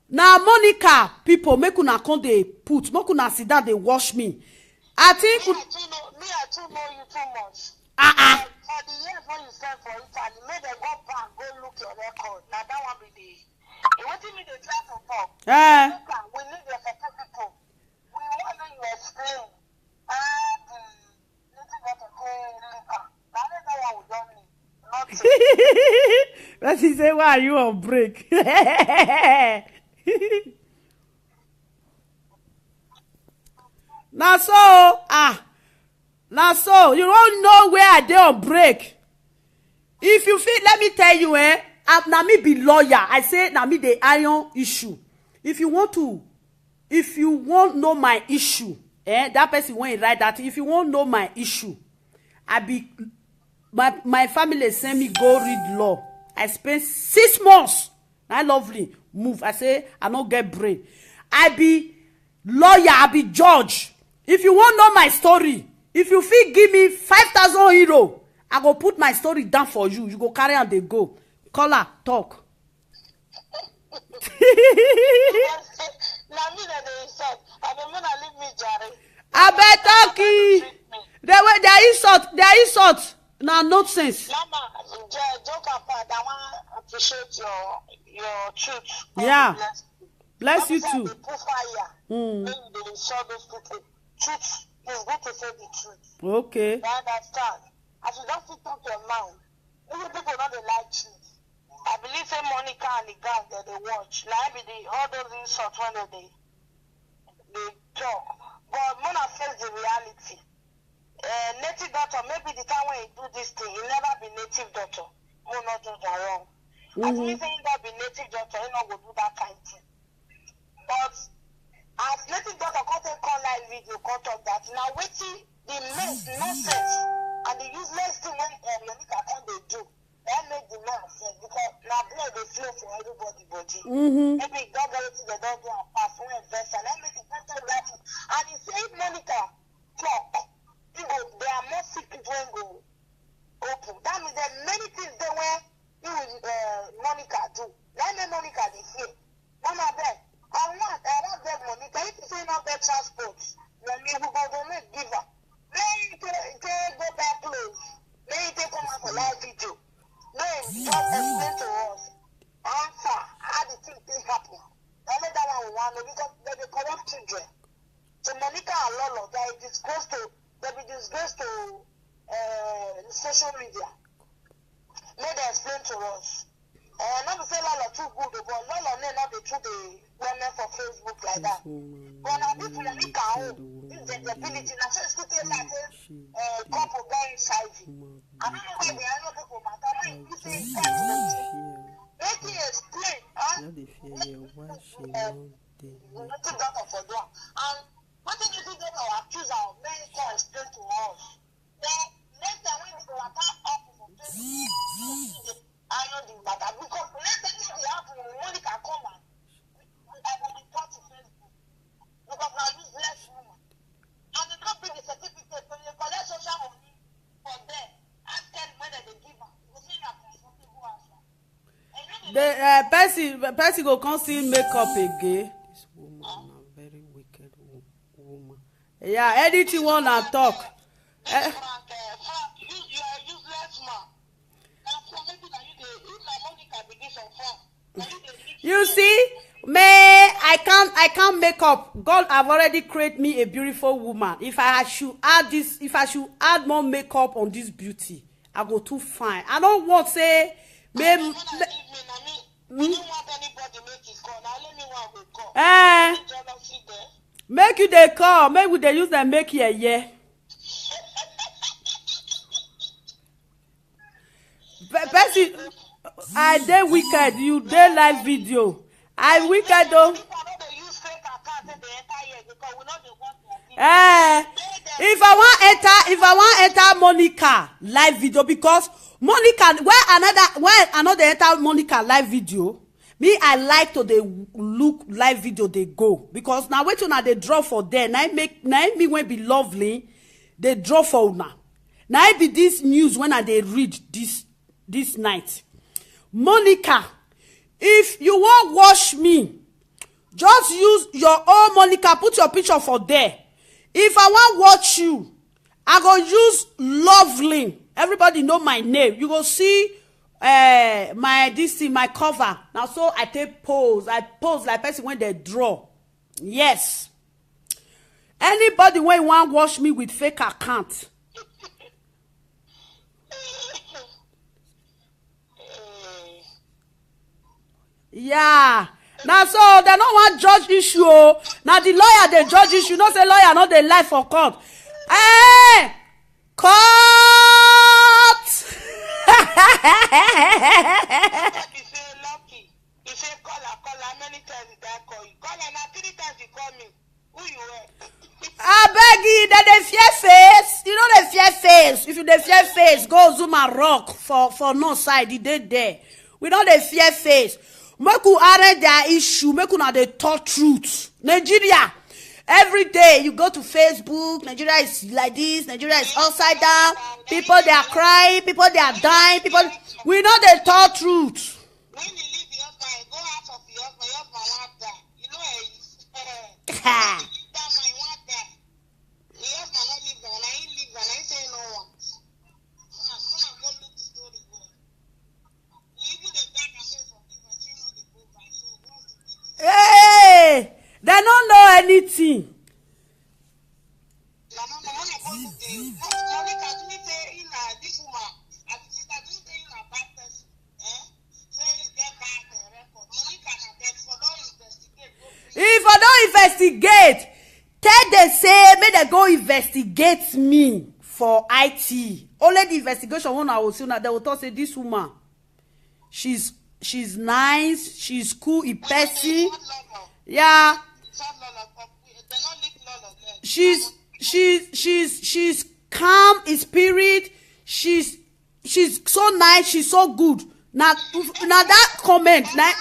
Speaker 1: Now Monica people make una come dey put. Make una sit down dey watch me. I think.
Speaker 2: Me, I too know you too much. For the years when you spend for Italy, make them go back, go look your record. Now that one be the. What do you mean they try to talk? We need your certificate. We want you to explain. Nothing got to say later. That is not what we don't need. Nothing.
Speaker 1: But she say, why are you on break? Now so you don't know where I dey on break. If you feel, let me tell you, na me be lawyer. I say na me the iron issue. If you want know my issue, that person when he write that. If you want know my issue, I be my family send me go read law. I spend 6 months. I lovely move. I say I no get brain. I be lawyer. I be judge. If you want know my story, if you feel give me 5,000 euro, I go put my story down for you. You go carry and they go. Caller, talk. I bet talking. They insult. Now nonsense.
Speaker 2: Mama, joke apart. I want to appreciate your truth.
Speaker 1: Yeah. Bless you too.
Speaker 2: Put fire. When they saw those people. Truth is good to say the truth.
Speaker 1: Okay.
Speaker 2: You understand? As you don't fit talk your mouth, even people don't like truth. I believe say Monica and the guy that they watch. Like all those insults when they talk. But Mona face the reality. Native doctor, maybe the time when he do this thing, he never be native doctor. Who not do that wrong. I believe say he not be native doctor, he not go do that kind of thing. But as native doctor content call live video contact that now waiting the nonsense and the useless thing when Monica can they do. That make the man sense because now blood they flow for everybody body. Maybe God got it they don't do a pass one invest and that make the content that and he say Monica talk. There are more sick people when go open. That means there are many things there where you Monica do. Let me Monica they fear. Mama beg. I want beg Monica. If you say not beg transport, then you go donate give her. Then you go back close. Then you take come out for live video. Then just explain to us. Answer how the thing happen. Only that one we want to because they corrupt children. So Monica and Lolo, they be disgraced to social media. May they explain to us. Not to say Lolo too good, but Lolo may not be true the women for Facebook like that. But now this Monica this is the ability. Now so it's good to like couple going HIV. I don't know why they are not people matter. You say make it explain. Nothing doctor for that. And what did you think that our accusers of medical explain to us? Then next time when we go attack up for Facebook, I know the matter because next time they happen, Monica come and I will report to Facebook because now useless woman. And they don't bring the certificate when they collect social money for them. Ask them whether they give her. You see that comfortable answer.
Speaker 1: The person go come still make up again. This woman a very wicked woman. Yeah, anything wanna talk.
Speaker 2: You are a useless man. And so maybe that you
Speaker 1: I can't make up. God have already created me a beautiful woman. If I should add more makeup on this beauty, I go too fine. I don't want say
Speaker 2: I don't want anybody make it call. Now let me want to call. Jealousy there.
Speaker 1: Make you they call. Maybe they use them make here, yeah. Person, I dey wicked. You dey live video. I wicked though. If I want enter Monica live video, because Monica when another enter Monica live video, me I like to dey look live video they go, because now wetin una dey draw for there na me when be lovely they draw for una. Now be this news when I dey read this night. Monica, if you wan watch me, just use your own Monica, put your picture for there. If I wan watch you, I go use Lovely. Everybody know my name. You go see my cover. Now so I take pose. I pose like person when they draw. Yes. Anybody when wan watch me with fake account, yeah. Now so they don't want judge issue. Now the lawyer they judge issue. No say lawyer not they lie for court. Hey, court.
Speaker 2: He say call her many times did I call you? Call her now 3 times you call me. Who you were?
Speaker 1: I beg you, that they fear face. You know they fear face. If you they fear face, go zoom and rock for no side. He did there. We know they fear face. Make you arrange their issue. Make you know they talk truth. Nigeria, every day you go to Facebook. Nigeria is like this. Nigeria is upside down. People they are crying. People they are dying. People. We know they talk truth.
Speaker 2: When you leave the husband, go out of the husband. Your husband want that. You know it.
Speaker 1: Ha.
Speaker 2: That man want that. The husband not live there. And I live there. And I say no one. I'm gonna go look the story. Even the back and say something. I say no, they go back. So what's the big deal?
Speaker 1: Hey, they don't know anything.
Speaker 2: No, when I go look the Monica, do you say in this woman? I think that you say in a bad person. Say you get bad record. Monica and that for don't investigate.
Speaker 1: If I don't investigate, tell them say may they go investigate me for IT. Only the investigation when I will see now, they will talk say this woman, she's nice, she's cool, a person. Yeah. She's calm in spirit. She's so nice, she's so good. Now that comment now.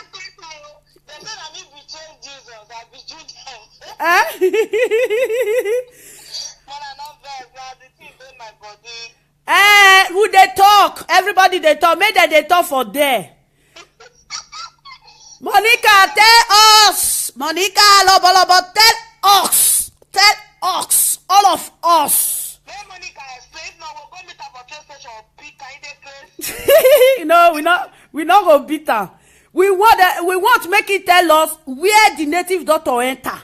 Speaker 1: Who they talk? Everybody they talk. Maybe they talk for there. Monica, tell us. Monica, Lobo, tell us. Tell us. All of us.
Speaker 2: Monica, explain now. We're going to meet up for train station.
Speaker 1: No, we not go beat her. We want to make it tell us where the native doctor enter.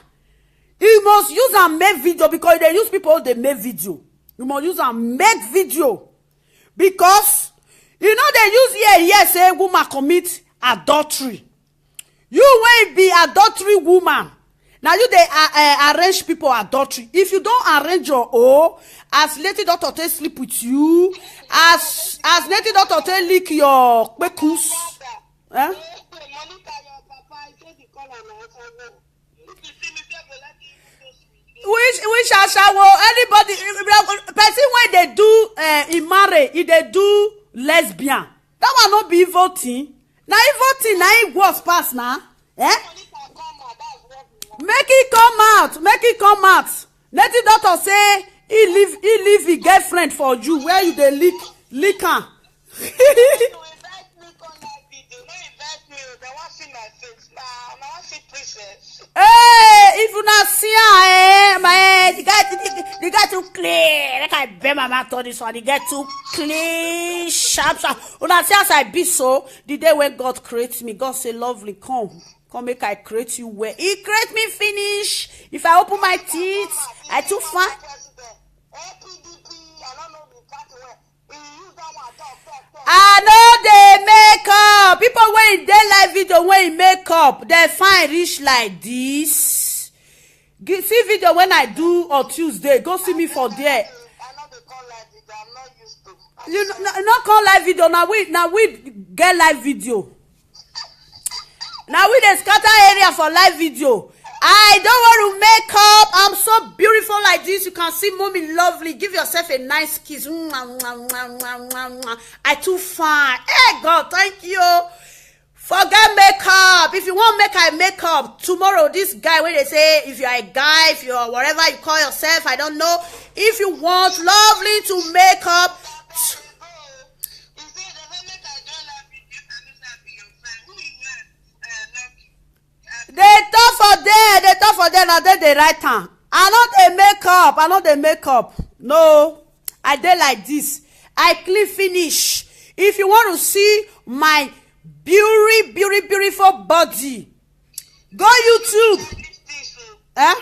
Speaker 1: You must use and make video, because they use people they make video. You must use and make video, because you know they use here say woman commit adultery. You will be adultery woman. Now you they arrange people adultery. If you don't arrange your own, as lady doctor take sleep with you, as lady doctor take lick your bekus. Which ashawo anybody person when they do in marry, if they do lesbian, that one not be voting. Now evil thing, now it was pass now. Make it come out. Let the doctor say he leave his girlfriend for you. Where you they lick her? Hey, if you not see her, man, the guy too clear. Like I bet my mouth on this one. The guy too clean, sharp. Una see as I be so, the day when God creates me, God say, lovely, come make I create you well. He create me finish. If I open my teeth, I too fine. I know they make up. People when in daylight video, when he make up, they fine reach like this. See video when I do on Tuesday. Go see me for there. You not call live video. Now we get live video. Now we dey scatter area for live video. I don't want to make up. I'm so beautiful like this. You can see mommy lovely. Give yourself a nice kiss. I too fine. Hey God, thank you. Forget makeup. If you want make up tomorrow, this guy when they say if you are a guy, if you are whatever you call yourself, I don't know. If you want lovely to make up. They talk for there, now they write am. I know they make up. No, I dey like this. I clean finish. If you want to see my beautiful body, go YouTube. Eh?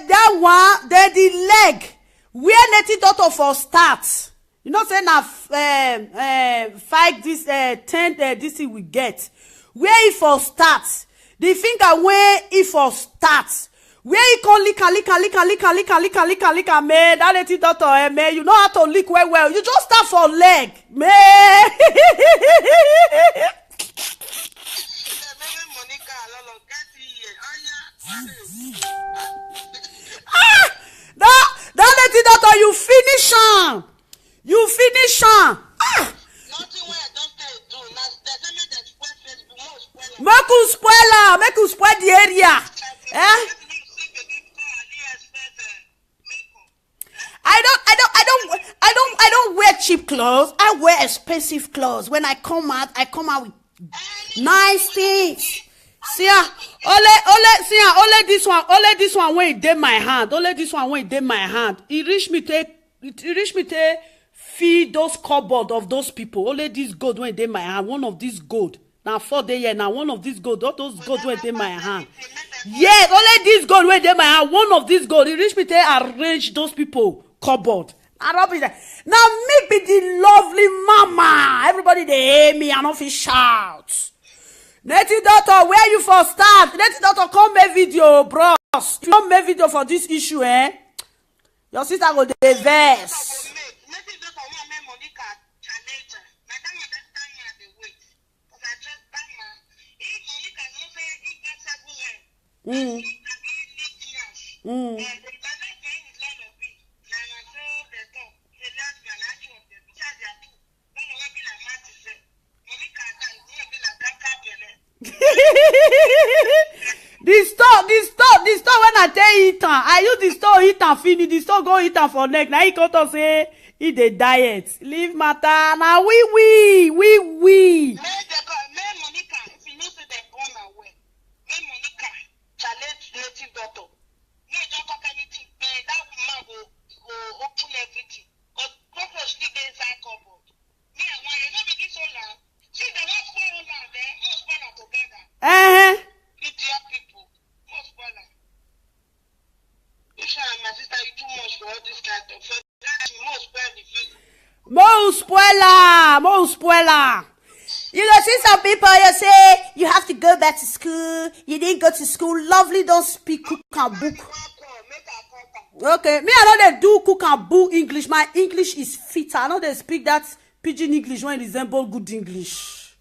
Speaker 1: That one, then the leg where native doctor for start. You know, say now 5 this 10 this thing we get. Where it for start? The finger where it for start. Where you can lick, man. That native doctor, man, you know how to lick well. You just start for leg, man. That native doctor, you finish am.
Speaker 2: Nothing where I don't do.
Speaker 1: Make you spoil the area. I don't wear cheap clothes. I wear expensive clothes. When I come out with nice things. See only this one when it dey my hand. It reach me to feed those cupboard of those people. Only this gold when it dey my hand. One of these gold. Now 4 day here. Now one of these gold. All those gold when it dey my hand. Yes, only this gold when it dey my hand. One of these gold. It reach me to arrange those people cupboard. Now me be the lovely mama. Everybody they hear me and not fit shout. Native doctor, where you for start? Native doctor, come make video, bros. If you don't make video for this issue, your sister go dey vex.
Speaker 2: Native doctor, I make Monica challenge. My time at that time I dey wait. Because I just time if Monica no say he get 7 years.
Speaker 1: The store when I tell you I use the store eat and finish. The store go eat and for neck. Now he come to say he dey diet. Leave matter. Now we.
Speaker 2: Make Monica, if you know say they born away. Make Monica challenge native doctor. No don't talk anything. That woman go open everything. Because cockroach still dey inside cupboard. Me and why you know begin so long. See the one spoil land there. No spoil am together. Idiot people. No spoil am. Isha and my sister, you too much for all this kind of thing. More spoil the video.
Speaker 1: More spoiler. You know, see some people, you say, you have to go back to school. You didn't go to school. Lovely, don't speak cook and book. Okay, me, I know they do cook and book English. My English is fit. I know they speak that pidgin English when it resemble good English.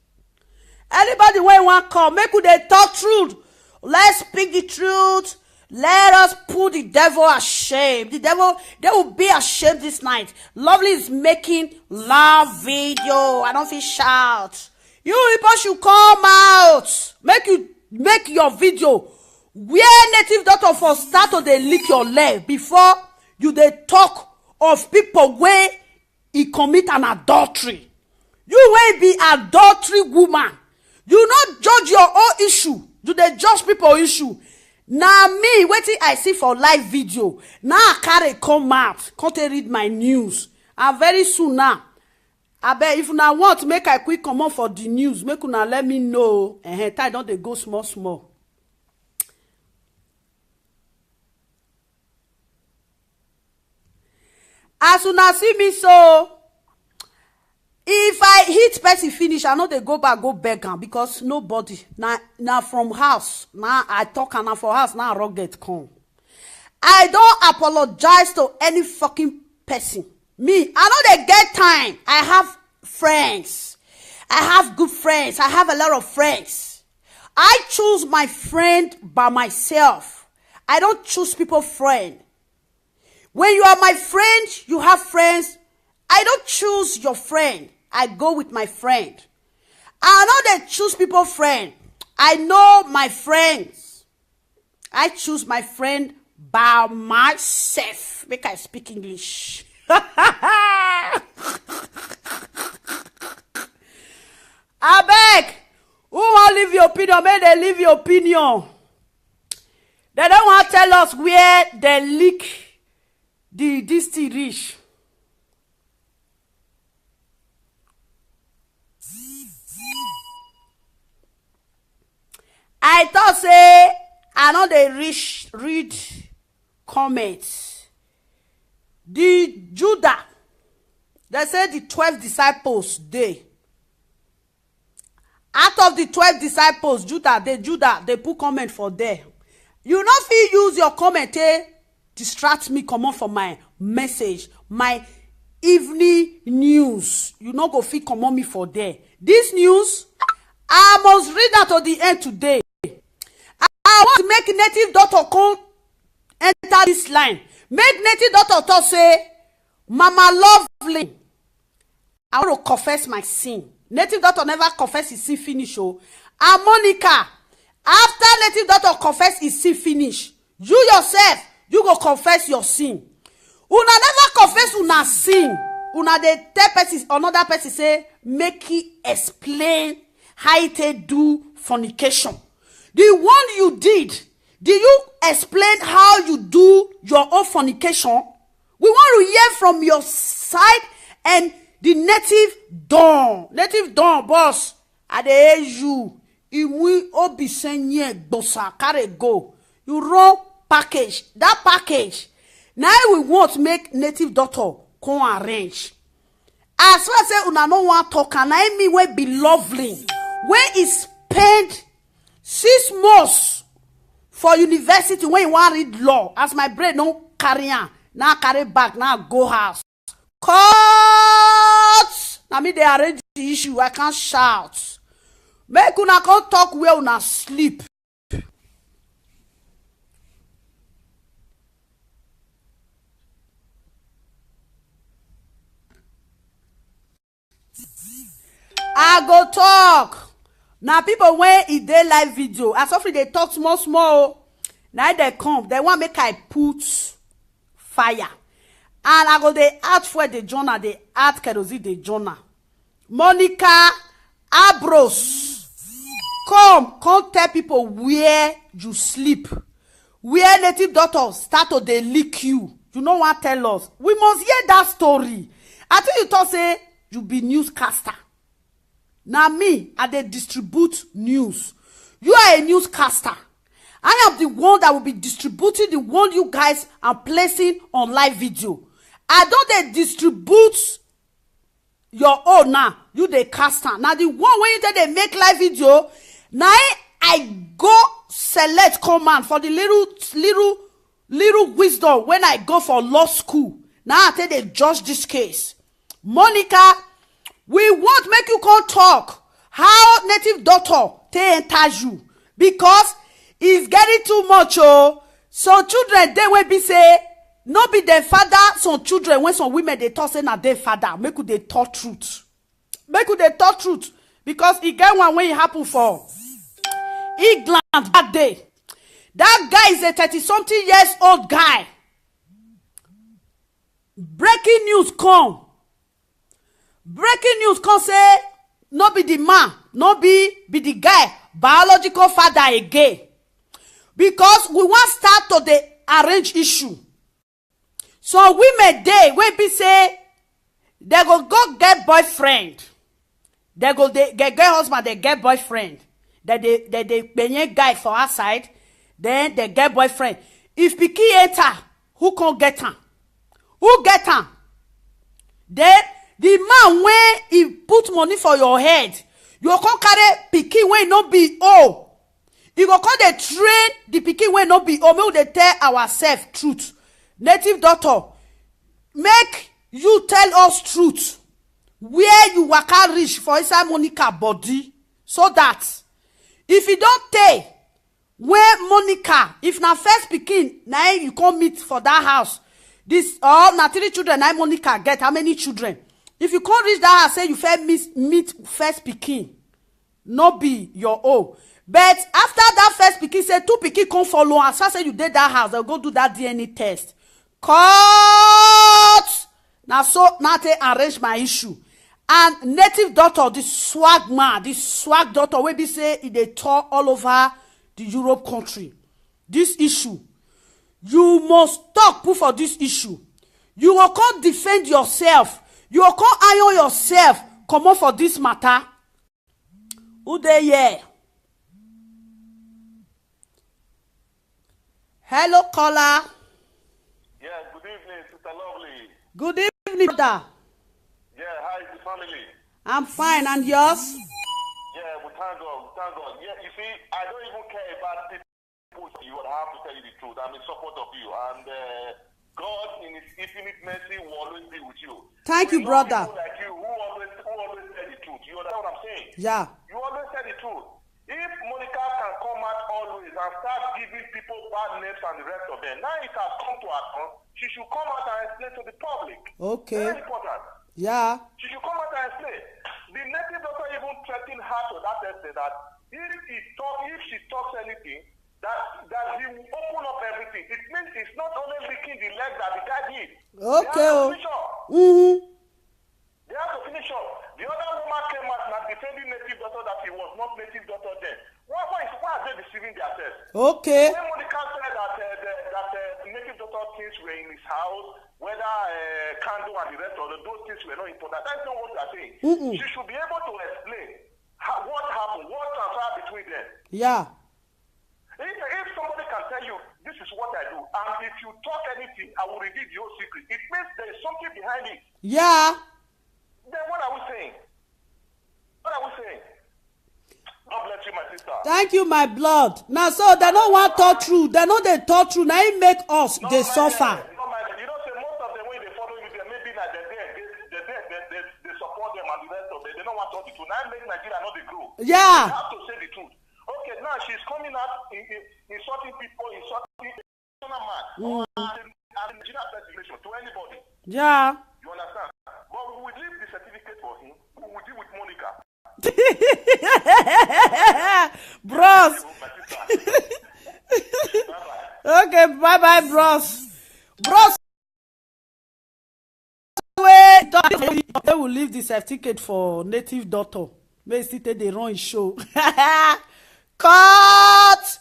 Speaker 1: Anybody wey wan come, make we dey talk truth. Let's speak the truth. Let us put the devil ashamed. The devil, they will be ashamed this night. Lovely is making love video. I don't feel shout. You people should come out. Make your video where native doctor for start to dey lick your leg before you dey talk of people wey he commit an adultery. You wey be adultery woman. You not judge your own issue. You dey judge people issue. Na me wetin I see for live video. Now I carry come out. Can't read my news. And very soon now. Abeg, if una want make I quick comot for the news, make una let me know. Time don dey go small small. As una see me so, if I hit person finish, I know they go back go beg am because nobody. Now from house. Now I talk and now for house now rugged come. I don't apologize to any fucking person. Me, I know they get time. I have friends. I have good friends. I have a lot of friends. I choose my friend by myself. I don't choose people friend. When you are my friend, you have friends. I don't choose your friend. I go with my friend. I know they choose people friend. I know my friends. I choose my friend by myself. Make I speak English. Abeg, who wan leave your opinion? Make they leave your opinion. They don't want to tell us where they leak this thing reach. I thought say I know they read comments. The Judah, they say the 12 disciples they. Out of the 12 disciples, Judah, they put comment for there. You not fit use your comment distract me, come on for my message, my evening news. You not go fit come on me for there. This news, I must read that to the end today. I want to make native doctor come enter this line. Make native doctor talk say, Mama Lovely, I want to confess my sin. Native doctor never confess his sin finish. Oh. And Monica, after native doctor confess his sin finish, you yourself, you go confess your sin. Una never confess una sin. Una dey tell person, another person say, make he explain how he take do fornication. The one you did you explain how you do your own fornication? We want to hear from your side and the native dawn, boss. At the age you, we obi senye bossa carry go. You run package. That package. Now we want to make native daughter come arrange. As well as say una no want talk, and I mean we be lovely. When he spend 6 months for university when you want read law, as my brain no carry on, now carry back, now go house. Cut! Now me they arrange the issue, I can't shout. Make una come talk where una sleep. I go talk. Now people when e dey live video, as often they talk small. Now they come, they want make I put fire. And I go they add for the journal, they add kerosene the journal. Monica Abros, come tell people where you sleep. Where native daughters start to they lick you. You know what tell us? We must hear that story. I think you thought say you be newscaster. Now me, I dey distribute news. You are a newscaster. I am the one that will be distributing the one you guys are placing on live video. I don't dey distribute your own now. You the caster. Now the one when you tell they make live video, now I go select command for the little wisdom when I go for law school. Now I tell they judge this case. Monica, we want make you come talk how native doctor take enter you because it's getting too much. Oh, some children they will be say no be their father. Some children when some women they talk say na their father. Make they talk truth. Make they talk truth because it get one when it happen for England that day. That guy is a 30-something years old guy. Breaking news come say no be the man, no be the guy biological father again because we want start to the arrange issue. So women dey wey be say they go get boyfriend, they get husband, they get boyfriend, they penye guy for outside, then they get boyfriend. If pikin enter, who can get am? Who get am? Then the man when he put money for your head, you come carry pikin wey no be old. You go come dey train the pikin wey no be old. Make we dey tell ourselves truth. Native doctor, make you tell us truth. Where you waka reach for inside Monica body, so that if you don't tell where Monica, if na first pikin na you come meet for that house, this na 3 children na Monica get, how many children? If you can't reach that house say you first meet first pikin, no be your own. But after that first pikin say 2 pikin come follow, as far say you did that house, they'll go do that DNA test. Cut. Now so now they arrange my issue. And native doctor, this swag man, this swag doctor wey be say e dey tour all over the Europe country. This issue, you must talk put for this issue. You will come defend yourself. You will come iron yourself. Come on for this matter. Who dey here? Hello, caller.
Speaker 3: Yeah, good evening, Sister Lovely.
Speaker 1: Good evening, brother.
Speaker 3: Yeah, how is the family?
Speaker 1: I'm fine, and yours?
Speaker 3: Yeah, we thank God, thank God. Yeah, you see, I don't even care about people. You would have to tell you the truth. I'm in support of you, and God, in His infinite mercy, will always be with you.
Speaker 1: Thank you, brother.
Speaker 3: People like you who always tell the truth. You understand what I'm saying?
Speaker 1: Yeah.
Speaker 3: You always tell the truth. If Monica can come out always and start giving people bad names and the rest of them, now it has come to her turn, she should come out and explain to the public.
Speaker 1: Okay.
Speaker 3: Very important.
Speaker 1: Yeah.
Speaker 3: She should come out and explain. The native doctor even threatened her to that extent that if she talks anything, that he will open up everything. It means it's not only licking the leg that the guy did.
Speaker 1: Okay.
Speaker 3: They have to finish up. The other woman came out and defending native doctor that he was not native doctor then. Why are they deceiving themselves?
Speaker 1: Okay.
Speaker 3: When Monica said that native doctor things were in his house, whether candle and the rest of those things were not important, that's not what they are saying. She should be able to explain what happened, what transpired between them.
Speaker 1: Yeah.
Speaker 3: If somebody can tell you, this is what I do, and if you talk anything, I will reveal your secret, it means there is something behind it.
Speaker 1: Yeah.
Speaker 3: Then what are we saying? What are we saying? God bless you, my sister.
Speaker 1: Thank you, my blood. Now, so they don't want to talk through. They know they talk through. Now it make us they suffer.
Speaker 3: You know, say most of them when they follow you, they maybe like they support them and the rest of them. They don't want to talk the truth. Now it makes Nigeria not the group.
Speaker 1: Yeah.
Speaker 3: They have to say the truth. Okay, now she's coming out insulting people, insulting a man, or and Nigerian president to anybody.
Speaker 1: Yeah.
Speaker 3: You understand? But we will leave the certificate for him. We will deal with Monica.
Speaker 1: Bros. Okay, bye, bros. Bros. They will leave the certificate for native doctor. May still take the wrong show. Cut.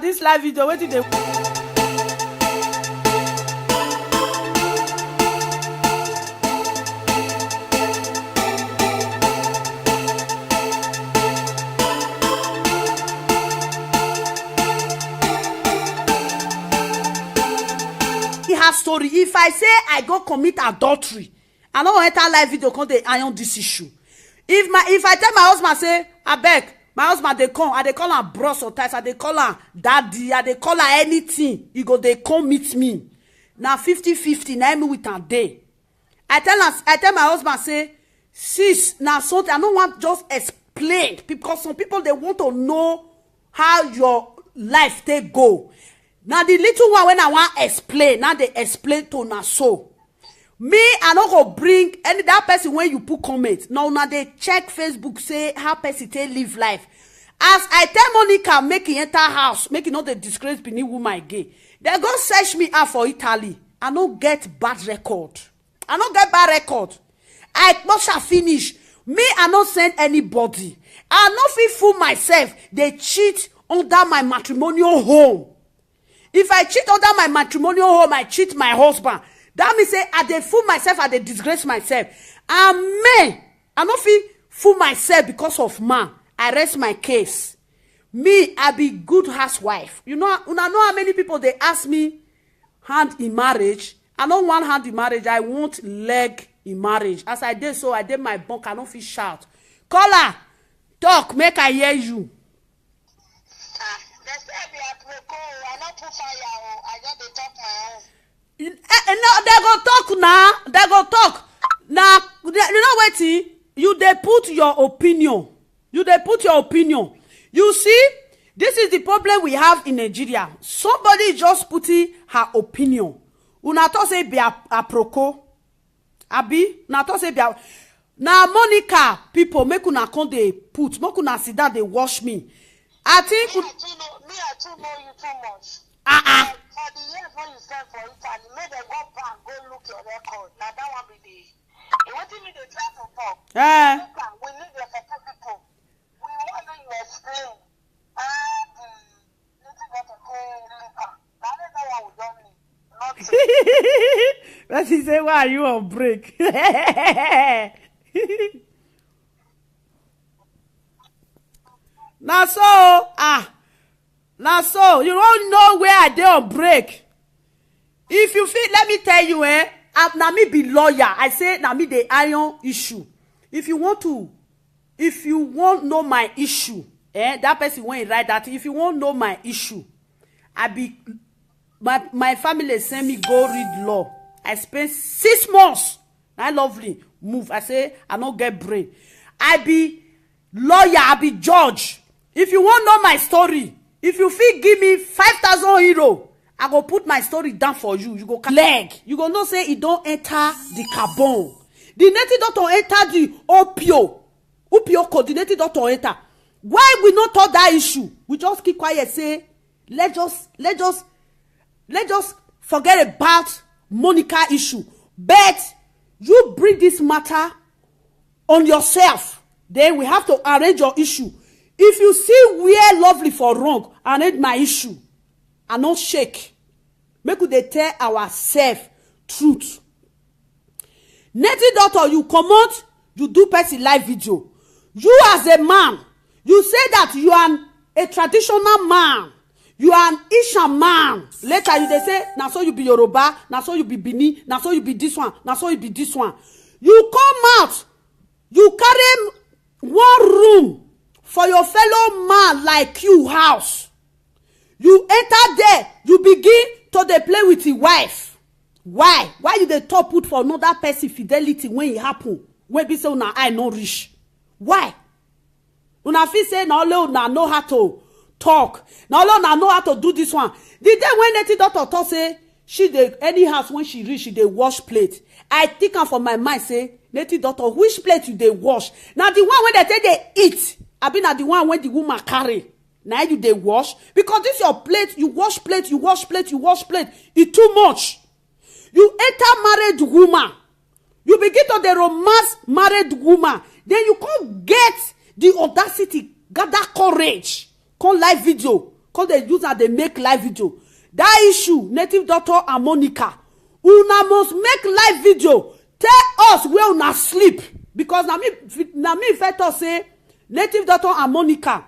Speaker 1: This live video. Wait till they. Her story. If I say I go commit adultery, I don't enter live video come dey iron this issue. If I tell my husband say abeg, my husband dey come, I dey call am bros or ties, I dey call am daddy, I dey call am anything, he go dey come meet me. Na 50-50 na me with am dey. I tell my husband say sis na something I no want just explain, because some people they want to know how your life they go. Now the little one when I want explain, now they explain to na so. Me, I don't go bring any that person when you put comment. Now they check Facebook, say how person they live life. As I tell Monica, make it enter house, make it not the disgrace beneath woman again. They go search me out for Italy. I don't get bad record. I don't get bad record. I must have finished. Me, I don't send anybody. I not fit fool myself. They cheat under my matrimonial home. If I cheat under my matrimonial home, I cheat my husband. That means say I dey fool myself, I dey disgrace myself. And me, I not fit fool myself because of man. I rest my case. Me, I be good housewife. You know how many people they ask me hand in marriage. I don't want hand in marriage. I want leg in marriage. As I did so, I did my bunk. I don't feel shout. Caller, talk, make I hear you.
Speaker 2: They say we are proko. I not put fire. I just dey talk my own.
Speaker 1: No, they go talk now. They go talk now. You know what? You they put your opinion. You they put your opinion. You see, this is the problem we have in Nigeria. Somebody just putting her opinion. Una to say be a proko. Abi, una to say be a. Now Monica, people make una come they put. Make una sit down they wash me. I think.
Speaker 2: Me, I too know you too much. For the years when you spend for Italy, make them go back, go look your record. Now that one be the. What do you mean they try to talk? We need your support people. We want you to explain. Nothing got to say later. That is not what we don't need. Nothing.
Speaker 1: But she say, why are you on break? Now so, you don't know where I dey on break. If you feel, let me tell you, na me be lawyer. I say, na me the iron issue. If you want know my issue, that person when write that. If you want know my issue, I be, my family send me go read law. I spent 6 months. I lovely move. I say, I don't get brain. I be lawyer, I be judge. If you want know my story, if you feel give me 5,000 euro, I go put my story down for you. You go leg. You go know say it don't enter the carbon. The native doctor enter the opio coordinated doctor enter. Why we not talk that issue? We just keep quiet. Say let's just forget about Monica issue. But you bring this matter on yourself. Then we have to arrange your issue. If you see where lovely for wrong, arrange my issue. I not shake. Make we dey tell ourselves truth. Native doctor, you come out, you do person live video. You as a man, you say that you are a traditional man. You are an Isha man. Later you they say, now so you be Yoruba, now so you be Bini, now so you be this one, now so you be this one. You come out, you carry one room for your fellow man like you house. You enter there, you begin to dey play with your wife. Why you dey talk put for another person fidelity when it happen? When be say una eye no reach. Why? Una feel say na only una know how to talk. Na only una know how to do this one. The day when native doctor talk say she dey any house when she reach she dey wash plate. I think am for my mind say native doctor which plate you dey wash? Na the one when they say they eat. Abi na the one when the woman carry. Now you dey wash because this your plate. You wash plate. You wash plate. You wash plate. It too much. You enter married woman. You begin to the romance married woman. Then you can't get the audacity, gather courage. Call live video. Call the user they make live video. That issue, native doctor and Monica. Una must make live video. Tell us where una sleep because na me first us say native doctor and Monica.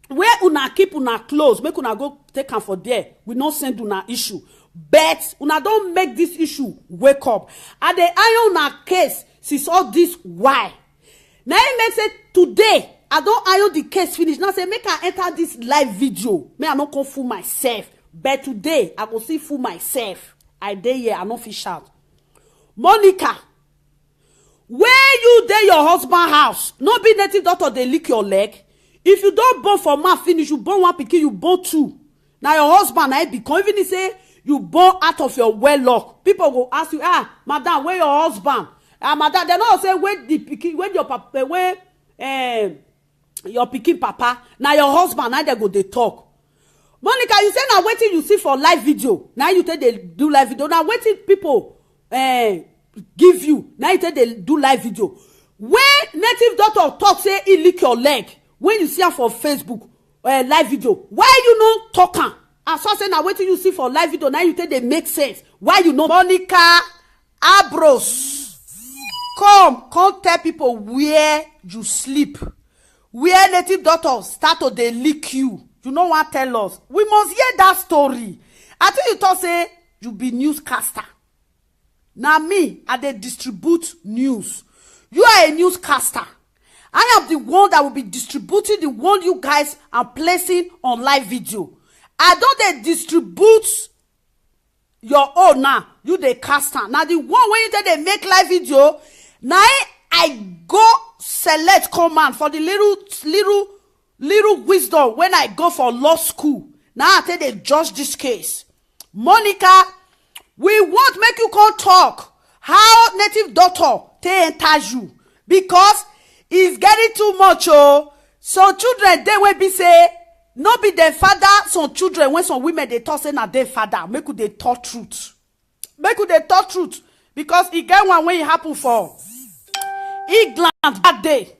Speaker 1: Where una keep una clothes, make una go take am for there. We not send una issue. But una don't make this issue wake up. And the iron una case since all this why. Now it makes it today. I don't iron the case finish. Now say make I enter this live video. May I not come fool myself. But today I go see fool myself. I dey here, I not fish out. Monica, When you dey your husband house, no be native doctor dey lick your leg. If you don born for man finish, you born one pikin, you born two. Na your husband na become. Even if say you born out of your well-luck, people go ask you, madam, where your husband? Madam, they no say when the pikin, when your papa, when your pikin papa, na your husband, na they go dey talk. Monica, you say na wetin you see for live video. Now you take dey do live video. Now wetin people give you. Now you take dey do live video. When native doctor talk say he lick your leg, when you see am for Facebook live video, why you no talk am? As so say na wetin you see for live video, now you take dey make sense. Why you no? Monica Abros, come tell people where you sleep, where native doctor start to dey lick you. You no wan tell us. We must hear that story. I think you talk say you be newscaster. Now me, I dey distribute news. You are a newscaster. I am the one that will be distributing the one you guys are placing on live video. I don't dey distribute your own now. You the caster. Now the one when you tell they make live video, now I go select command for the little wisdom when I go for law school. Now I tell they judge this case. Monica, we want make you come talk how native doctor they enter you, because it's getting too much. So children they will be say no be their father. Some children when some women they talk say na their father. Make you they talk truth. Make you they talk truth, because it get one when it happen for England that day.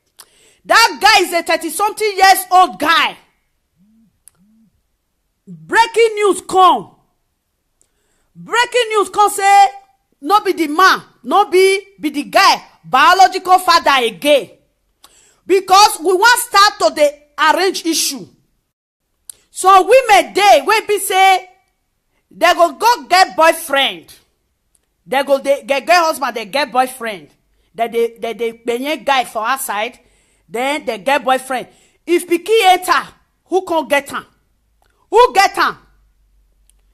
Speaker 1: That guy is a 30-something years old guy. Breaking news come say no be the man, no be the guy biological father again, because we want start to the arrange issue. So women dey wey be say they go get boyfriend, they get husband, they get boyfriend, they penye guy for outside, then they get boyfriend. If pikin enter, who can get am? Who get am?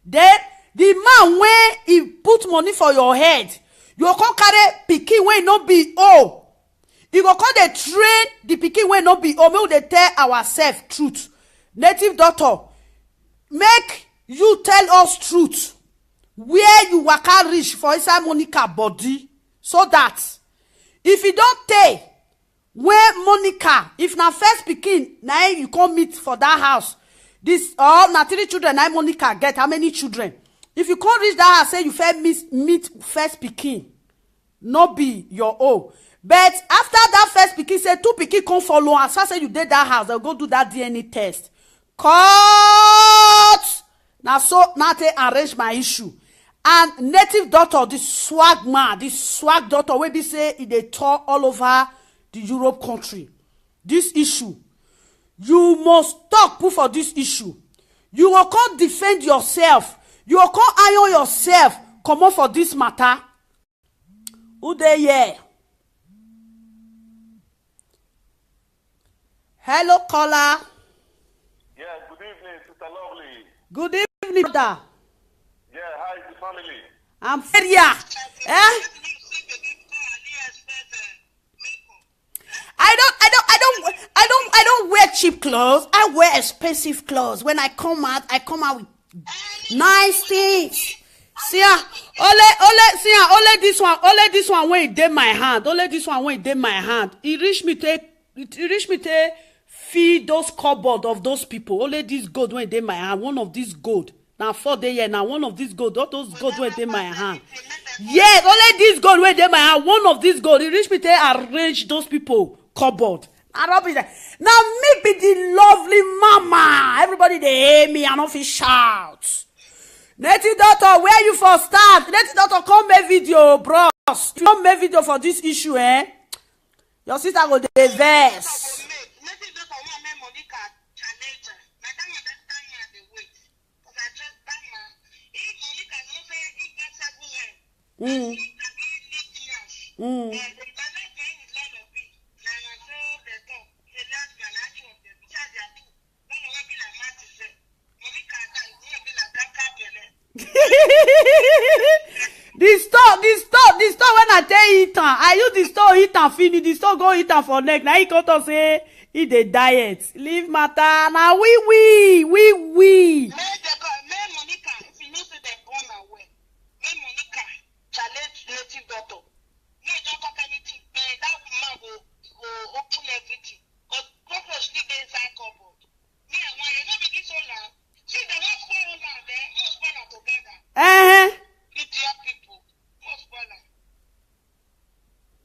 Speaker 1: Then the man when he put money for your head, you come carry pikin wey no be old. You go come dey train the pikin wey no be old. Make we dey tell ourselves truth. Native doctor, make you tell us truth. Where you waka reach for inside Monica body, so that if you don't take where Monica, if na first pikin na you come meet for that house, this na 3 children na Monica get. How many children? If you can't reach that house, say you first meet first pikin, no be your own. But after that first pikin, say 2 pikin come follow, as far as you did that house, they'll go do that DNA test. Cut! Now so now they arrange my issue. And native doctor, this swag man, this swag doctor, where be say they tour all over the Europe country. This issue, you must put for this issue. You will come defend yourself. You will come iron yourself. Come on for this matter. Who they here? Hello, caller.
Speaker 3: Yeah, good evening, Sister Lovely.
Speaker 1: Good evening, brother.
Speaker 3: Yeah, how is the family?
Speaker 1: I'm here. I don't wear cheap clothes. I wear expensive clothes. When I come out with nice things. See, only this one when it did my hand. Only this one when it did my hand. It reached me to feed those cupboard of those people. Only this gold when it did my hand. One of these gold. Now 4 days here. Now one of these gold. All those gold when it did my hand. Yes, only this gold when it did my hand. One of these gold. It reached me to arrange those people cupboard. Now me be the lovely mama. Everybody they hear me and off shout. Native doctor, where you for start? Native doctor, come make video, bros. You come make video for this issue, eh? Your sister go dey vex. The store when I tell you it, I use the stone eat and finish. The stone go eat and for neck. Now he come to say eat the diet. Leave matter. Now we.
Speaker 2: May Monica, if you know say they born away, may Monica challenge native doctor. May don't talk anything. That man go open everything. Because cockroach still dey inside cupboard. Me and why you no be this whole land. See the last one land there, most spoil am together. Idiot people, most spoil am.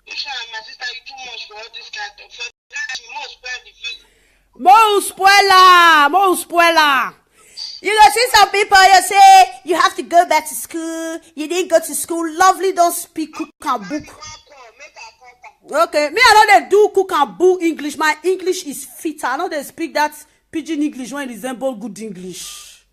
Speaker 2: Isha and my sister, you too much for all this kind of thing. Most spoil the video.
Speaker 1: Mo spoiler.
Speaker 4: You know, see some people, you say, you have to go back to school. You didn't go to school. Lovely, don't speak cook and book. Okay, me, I know they do cook and book English. My English is fit. I know they speak that pidgin English when it resemble good English.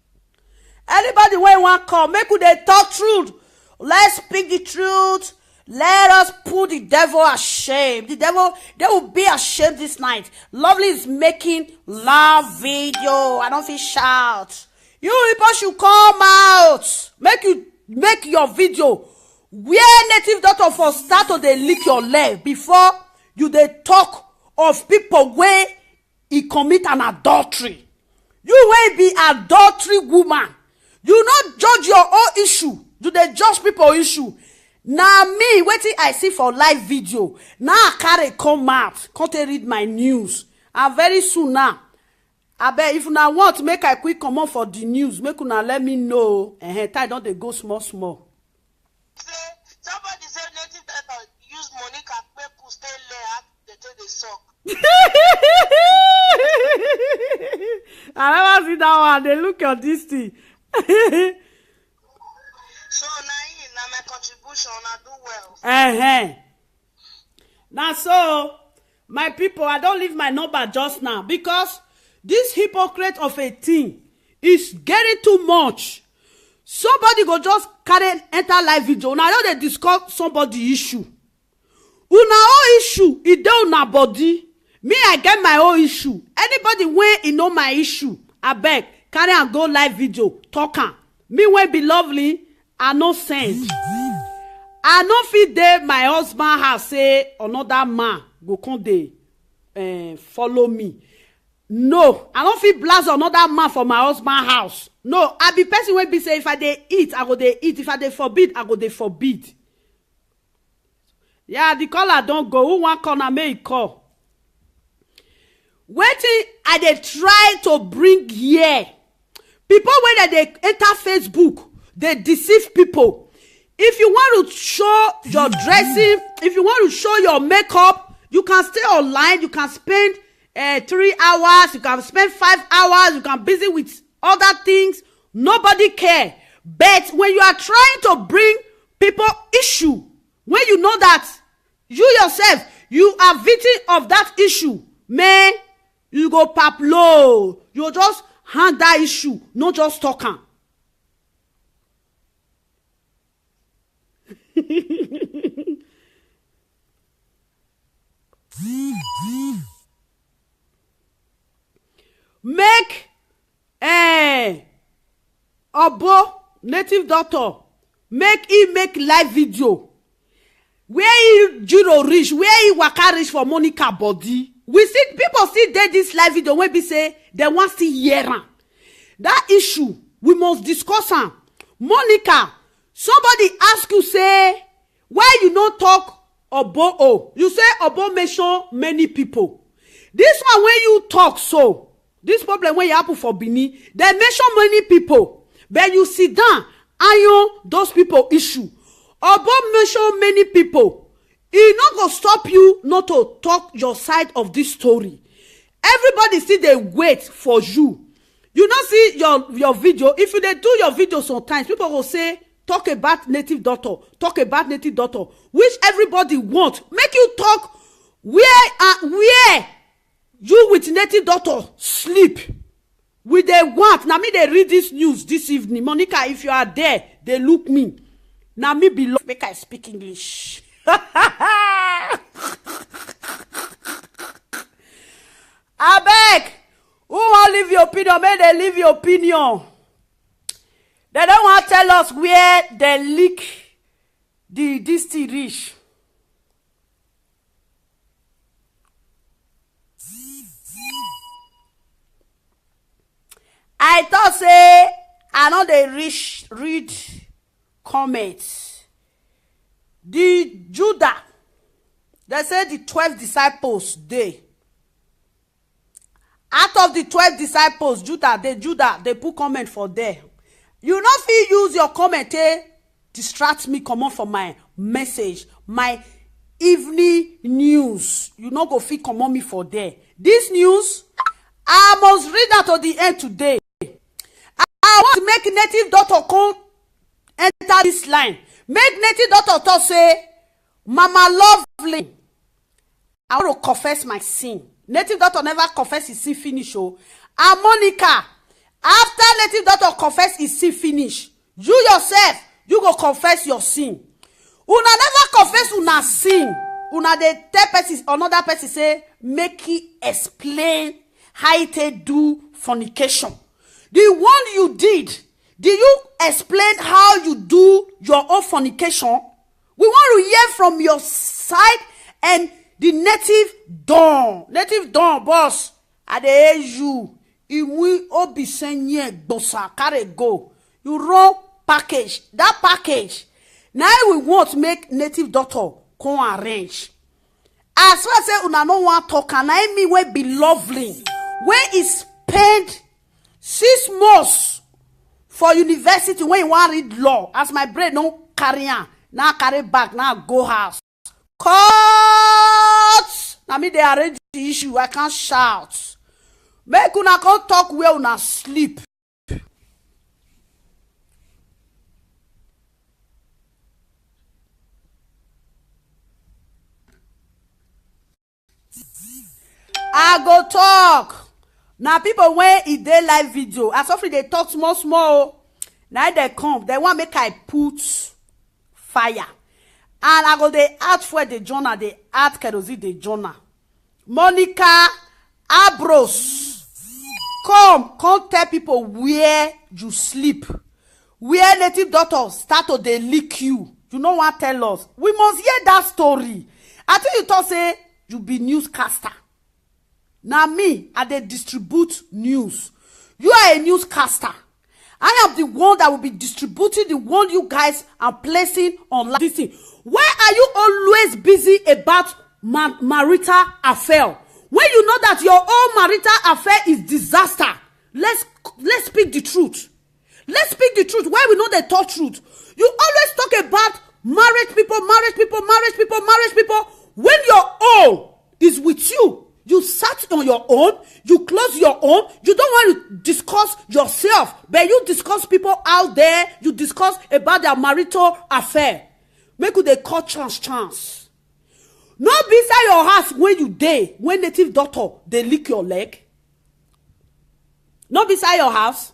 Speaker 4: Anybody when want come, make they talk truth. Let's speak the truth. Let us put the devil ashamed. The devil, they will be ashamed this night. Lovely is making love video. I don't feel shout. You people should come out. Make your video. Where native doctor for start to they lick your leg before you they talk of people where he commit an adultery. You will be adultery woman. You not judge your own issue. You they judge people issue. Now me, waiting I see for live video. Now I carry come out. Can't read my news. And very soon now. I bet if una want to make a quick come on for the news, make una let me know. Time don't they go small.
Speaker 2: Somebody said native that use Monica people stay there they take the sock.
Speaker 1: I never see that one. They look at this thing.
Speaker 2: So now my contribution, I do well.
Speaker 1: Now so, my people, I don't leave my number just now because this hypocrite of a thing is getting too much. Somebody go just carry enter live video. Now they discuss somebody issue. Una own issue, it dey una body. Me, I get my own issue. Anybody when you know my issue, I beg, carry and go live video, talk am. Me when be lovely, I no send. I no fit dey my husband house say another man go come dey follow me. No, I no fit blast another man for my husband house. No, I be person wey be say if I dey eat, I go dey eat. If I dey forbid, I go dey forbid. Yeah, the caller don go. Who wan call na make e call? Wetin I dey try to bring here. People wey dey enter Facebook, they deceive people. If you want to show your dressing, if you want to show your makeup, you can stay online. You can spend 3 hours. You can spend 5 hours. You can busy with other things. Nobody care. But when you are trying to bring people issue, when you know that you yourself, you are victim of that issue, man, you go pap low. You just hand that issue, not just talk am. Make Obo native doctor make live video where he Juro reach, where he waka reach for Monica body. We see people still dey this live video wey be say they want still hear am. That issue we must discuss am. Monica, somebody ask you say why you no talk Obo o? You say Obo mention many people. This one when you talk so, this problem when you happen for Benin, they mention many people, but you sit down iron those people issue. Obo mention many people. E no go stop you not to talk your side of this story. Everybody still dey wait for you. You no see your video. If you dey do your video sometimes, people go say talk about native doctor, which everybody want. Make you talk where you with native doctor sleep. We dey want. Now me dey read this news this evening. Monica, if you are there, they look me. Now me below. Make I speak English. Abeg, who wan leave your opinion? Make they leave your opinion. They don't want to tell us where they leak this thing reach. I thought say I know they read comments. The Judah, they say the 12 disciples they. Out of the 12 disciples, Judah, they put comment for there. You not fit use your comment, distract me, come on for my message, my evening news. You not go fit come on me for there. This news, I must read that to the end today. I want to make native daughter come enter this line. Make native daughter talk say, Mama Lovely, I want to confess my sin. Native daughter never confess his sin finish. Oh. And Monica, after native daughter confess his sin finish, you yourself, you go confess your sin. Una never confess una sin. Una dey tell person, another person say, make he explain how he take do fornication. The one you did you explain how you do your own fornication? We want to hear from your side. And the native dawn boss, I dey you. Iwi obi senye gbosa carry go. You run package. That package. Now we want to make native daughter come arrange. As far as say una no want talk, and I mean we be lovely. When he spend 6 months for university when you want read law, as my brain no carry on, now carry back, now go house. Cut! Now me they arrange the issue, I can't shout. Make una come talk where una sleep. I go talk. Now people when e dey live video, as often they talk small. Now they come, they want make I put fire. And I go they add for the journal, they add kerosene the journal. Monica Abros, come tell people where you sleep. Where native daughters start to they lick you. You know what tell us? We must hear that story. I think you thought say you be newscaster. Now me, I dey distribute news. You are a newscaster. I am the one that will be distributing the one you guys are placing online. This thing. Why are you always busy about marital affair? When you know that your own marital affair is disaster, let's speak the truth. Let's speak the truth. Why we know the thought truth? You always talk about married people. When your own is with you. You sat on your own, you close your own, you don't want to discuss yourself, but you discuss people out there, you discuss about their marital affair. Make you they call chance. Not beside your house when you day, when native daughter, they lick your leg. Not beside your house.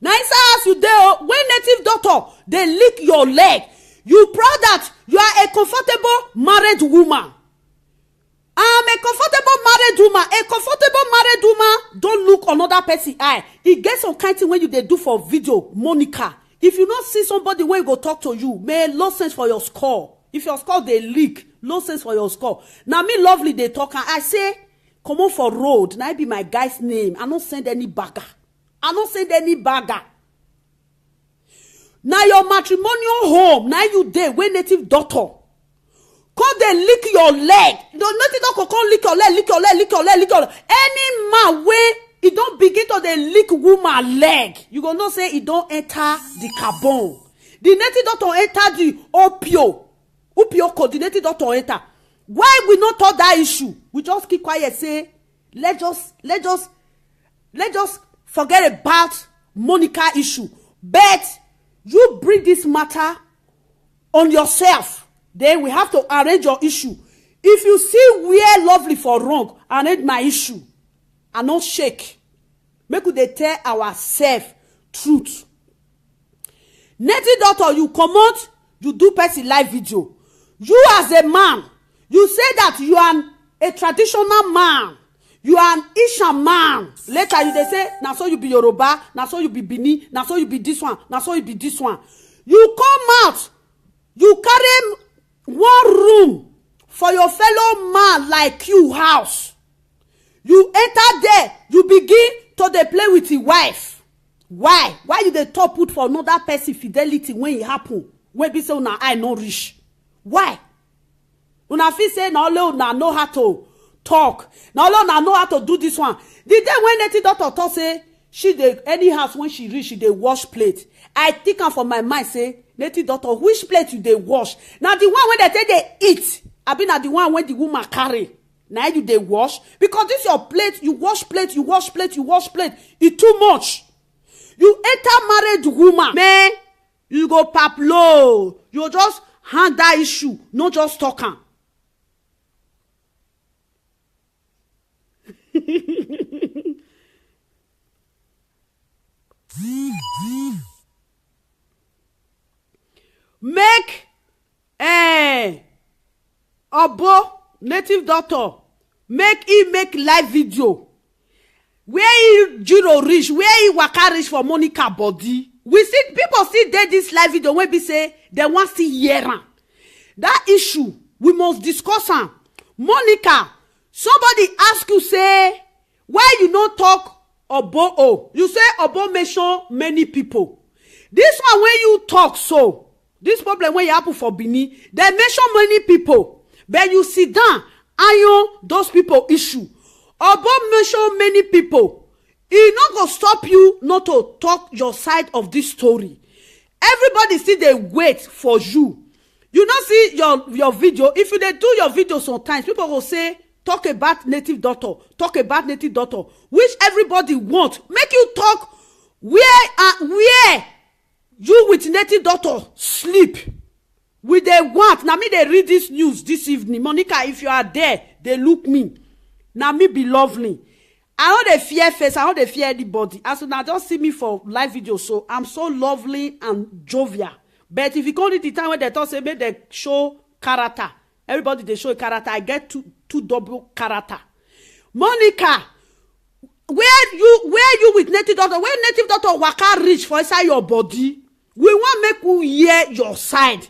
Speaker 1: Now inside house you day, when native daughter, they lick your leg. You proud that you are a comfortable married woman. I'm a comfortable married woman. A comfortable married woman don't look another person eye. It gets some kind of thing when you they do for video, Monica. If you not see somebody when you go talk to you, may low sense for your score. If your score they leak, low sense for your score. Now me lovely they talk and I say, come on for road. Now I be my guy's name. I don't send any bagger. Now your matrimonial home, now you there when native daughter. Come they lick your leg. The native daughter come lick your leg. Any man when it don't begin to they lick woman leg, you gonna know say it don't enter the carbon. The native daughter enter the opio code. The native daughter enter. Why we not talk that issue? We just keep quiet. Say let's just forget about Monica issue. But you bring this matter on yourself. Then we have to arrange your issue. If you see where lovely for wrong, arrange my issue. And not shake. Make we dey tell ourselves truth. Native daughter, you come out, you do person live video. You as a man, you say that you are a traditional man. You are an Isha man. Later you they say, now so you be Yoruba, now so you be Bini, now so you be this one, now so you be this one. You come out, you carry one room for your fellow man like you house. You enter there, you begin to dey play with your wife. Why you dey talk put for another person fidelity when e happen, when be say una eye no reach? Why? Una feel say na only una know how to talk, na only una know how to do this one. The day when native doctor talk say she dey any house when she reach she dey wash plate, I think am for my mind say native doctor, which plate you dey wash? Na the one wey dey take dey eat, abi na the one wey the woman carry na you dey wash? Because this your plate, you wash plate, e too much. You enter married woman, man, you go pap low, you just hang that issue, no just talk am. Make Obo native doctor make live video where he Jiro reach, where he waka reach for Monica body. We see people still dey this live video wey be say they wan still hear am. That issue we must discuss am. Monica, somebody ask you say why you no talk Obo? Oh, you say Obo mention many people. This one when you talk, so this problem when you happen for Benin, they mention many people, but you sit down iron those people issue. Obo mention many people. E no go stop you not to talk your side of this story. Everybody still dey wait for you. You no see your video. If you dey do your video sometimes, people go say talk about native doctor, which everybody want. Make you talk where you with native doctor sleep. We dey want. Na me dey read this news this evening. Monica, if you are there, they look me. Na me be lovely. I no dey fear face, I no dey fear anybody. As una just see me for live video, so I'm so lovely and jovial. But if you come to the time when they talk say make they show character, everybody they show a character. I get two double character. Monica, where you with native doctor? Where native doctor waka reach for inside your body? We want make you hear your side.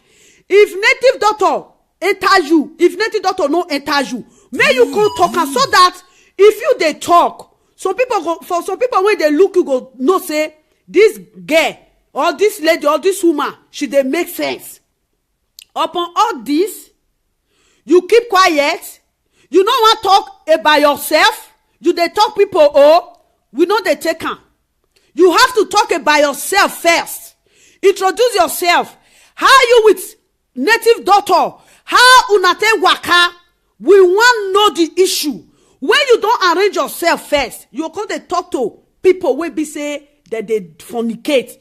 Speaker 1: If native doctor enter you, if native doctor no enter you, may you go talk am so that if you dey talk, some people go, for some people when they look you go know say this girl or this lady or this woman she dey make sense. Upon all this, you keep quiet. You no wan talk about yourself. You dey talk people, oh, we know they take am. You have to talk about yourself first. Introduce yourself. How you with native doctor? How una take waka? We want know the issue. When you don't arrange yourself first, you come to talk to people wey be say that they fornicate.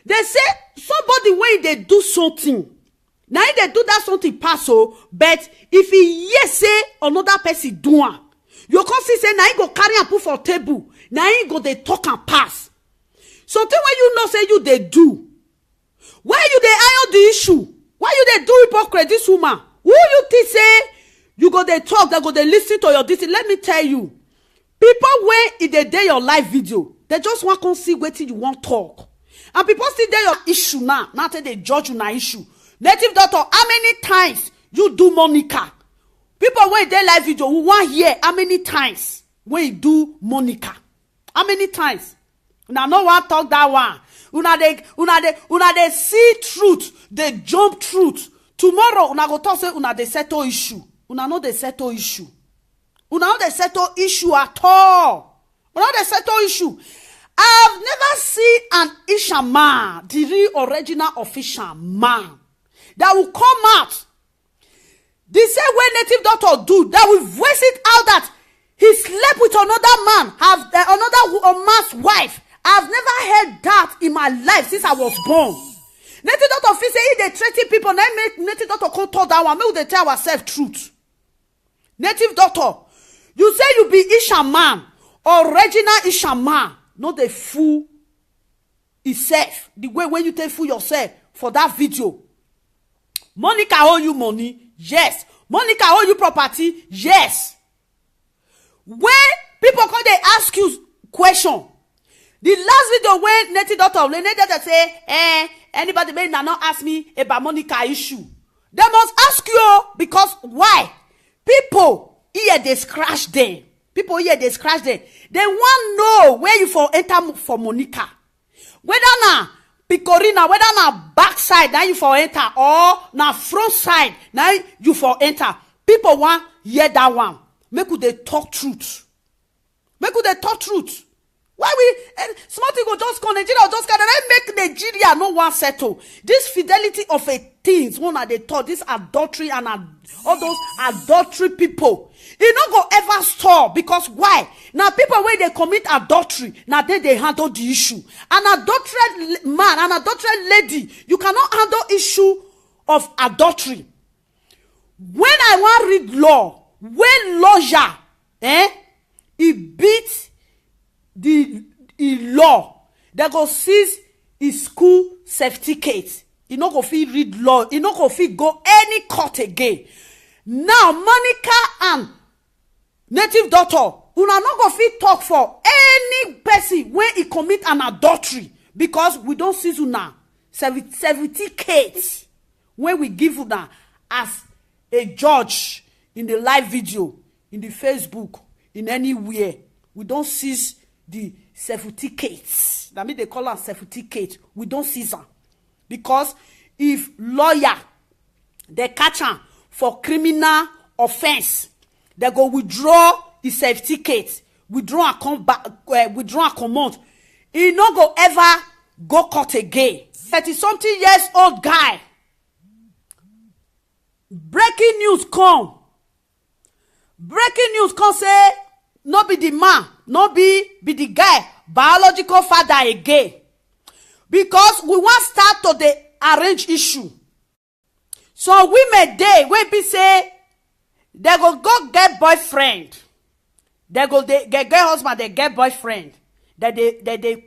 Speaker 1: They say somebody when they do something, now they do that something pass, but if he yes say another person do am, you come see say now he go carry and put for table. Now he go they talk and pass. Something when you know say you they do. Why you they iron the issue? Why you they do hypocrite this woman? Who you think say you go they talk, they go they listen to your this? Let me tell you, people when in the day your live video, they just want to see wetin you want talk. And people see there your issue now. Now they judge you na issue. Native doctor, how many times you do Monica? People when they live video, we want hear how many times when you do Monica. How many times? Una no one talk that one. Una they see truth, they jump truth. Tomorrow una go talk say una they settle issue. Una no they settle issue. Una no they settle issue at all. Una no they settle issue. I've never seen an Isha man, the real original official man, that will come out. The same way native doctor do, that will voice it out that he slept with another man, have another man's wife. I've never heard that in my life since I was born. Native doctor feel say they threaten people, now make native doctor come talk that one. Make they tell ourselves truth. Native doctor, you say you be Isha man, original Isha man. Not the fool itself. The way when you take fool yourself for that video. Monica owe you money? Yes. Monica owe you property? Yes. When people come they ask you question. The last video when native doctor say, anybody may not ask me about Monica issue. They must ask you because why? People here they scratch them. People here they scratch them. They want know where you for enter for Monica. Whether na Picorina, whether na backside now you for enter or na front side now you for enter. People want hear that one. Make they talk truth. Make they talk truth. Why we small thing go just come Nigeria just can make Nigeria no one settle. This fidelity of a things one they taught this adultery and all those adultery people. It no go ever stop because why? Now people when they commit adultery, now they handle the issue. An adulterous man, an adulterous lady, you cannot handle issue of adultery. When I want read law, when lawyer, he beat the law, they go seize his school certificate. He no go fit read law. He no go fit go any court again. Now Monica and native daughter, una no go fit talk for any person when he commit an adultery because we don't seize una certificate when we give una as a judge in the live video, in the Facebook, in anywhere. We don't seize the certificates. That means they call them certificate. We don't seize them. Because if lawyer, they catch them for criminal offense, they go withdraw the certificate, withdraw and come back, withdraw and come out. He no go ever go court again. 30-something years old guy. Breaking news come. Breaking news come say, no be the man, no be the guy, biological father again. Because we want start to the arrange issue. So women dey wey be say they go get boyfriend. They get husband, they get boyfriend. They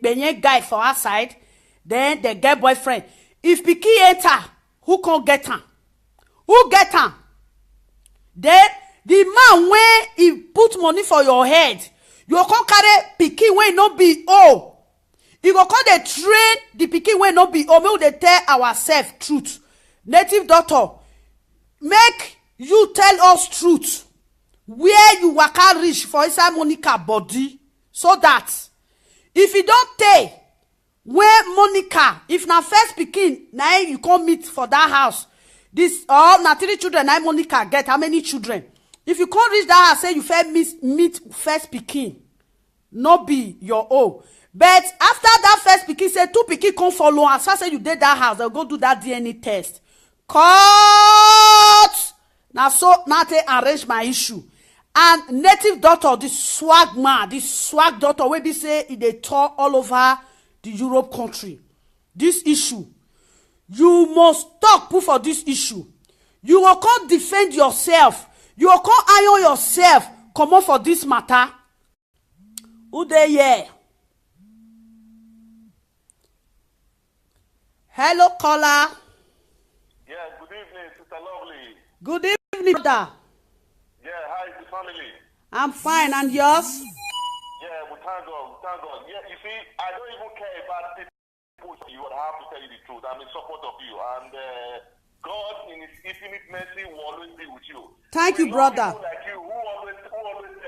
Speaker 1: penye guy for outside, then they get boyfriend. If pikin enter, who can get am? Who get am? Then the man when he put money for your head, you come carry pikin wey no be old. You go come dey train the pikin wey no be old. Make we dey tell ourselves truth. Native daughter, make you tell us truth. Where you waka reach for inside Monica body, so that if you don't tell where Monica, if na first pikin na you come meet for that house, this or na 3 children na Monica get, how many children? If you can't reach that house, say you first meet first pikin, no be your own. But after that first pikin, say 2 pikin come follow, as far as you did that house, they'll go do that DNA test. Cut! Now so now they arrange my issue. And native daughter, this swag man, this swag daughter, wey be say they tour all over the Europe country. This issue, you must talk put for this issue. You will come defend yourself. You will come iron yourself. Come on for this matter. Who dey here? Hello, caller.
Speaker 3: Yeah, good evening, Sister Lovely.
Speaker 1: Good evening, brother.
Speaker 3: Yeah, how is the family?
Speaker 1: I'm fine, and yours?
Speaker 3: Yeah, we thank God, we thank God. Yeah, you see, I don't even care about people. You would have to tell you the truth. I'm in support of you, and God, in His infinite mercy, will always be with you.
Speaker 1: Thank you, brother.
Speaker 3: People like you who always tell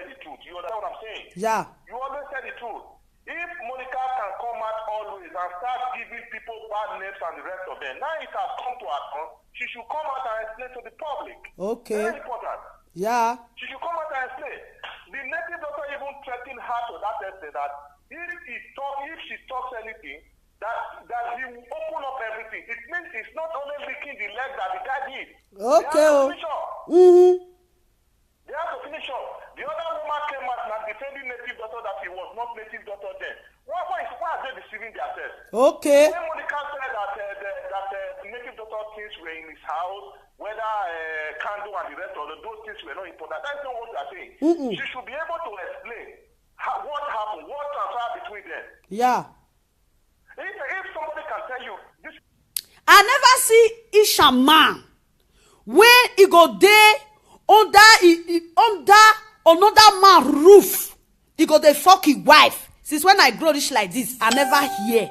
Speaker 3: the truth. You understand what I'm saying?
Speaker 1: Yeah.
Speaker 3: You always tell the truth. If Monica can come out always and start giving people bad names and the rest of them, now it has come to her turn, she should come out and explain to the public.
Speaker 1: Okay.
Speaker 3: Very important.
Speaker 1: Yeah.
Speaker 3: She should come out and explain. The native doctor even threatened her to that extent that if she talks anything, that he will open up everything. It means it's not only licking the leg that the guy did.
Speaker 1: Okay.
Speaker 3: They have to finish up. They have to finish up. The other woman came out and defending native doctor that he was not native doctor then. Why are they deceiving themselves?
Speaker 1: Okay.
Speaker 3: When Monica said that native doctor things were in his house, whether candle and the rest of those things were not important, that's not what they are saying. She should be able to explain what happened, what transpired between them.
Speaker 1: Yeah.
Speaker 3: If somebody can tell you this,
Speaker 1: I never see Isha man when he go there under another man roof. He go dey fuck his wife. Since when I grow rich like this, I never hear.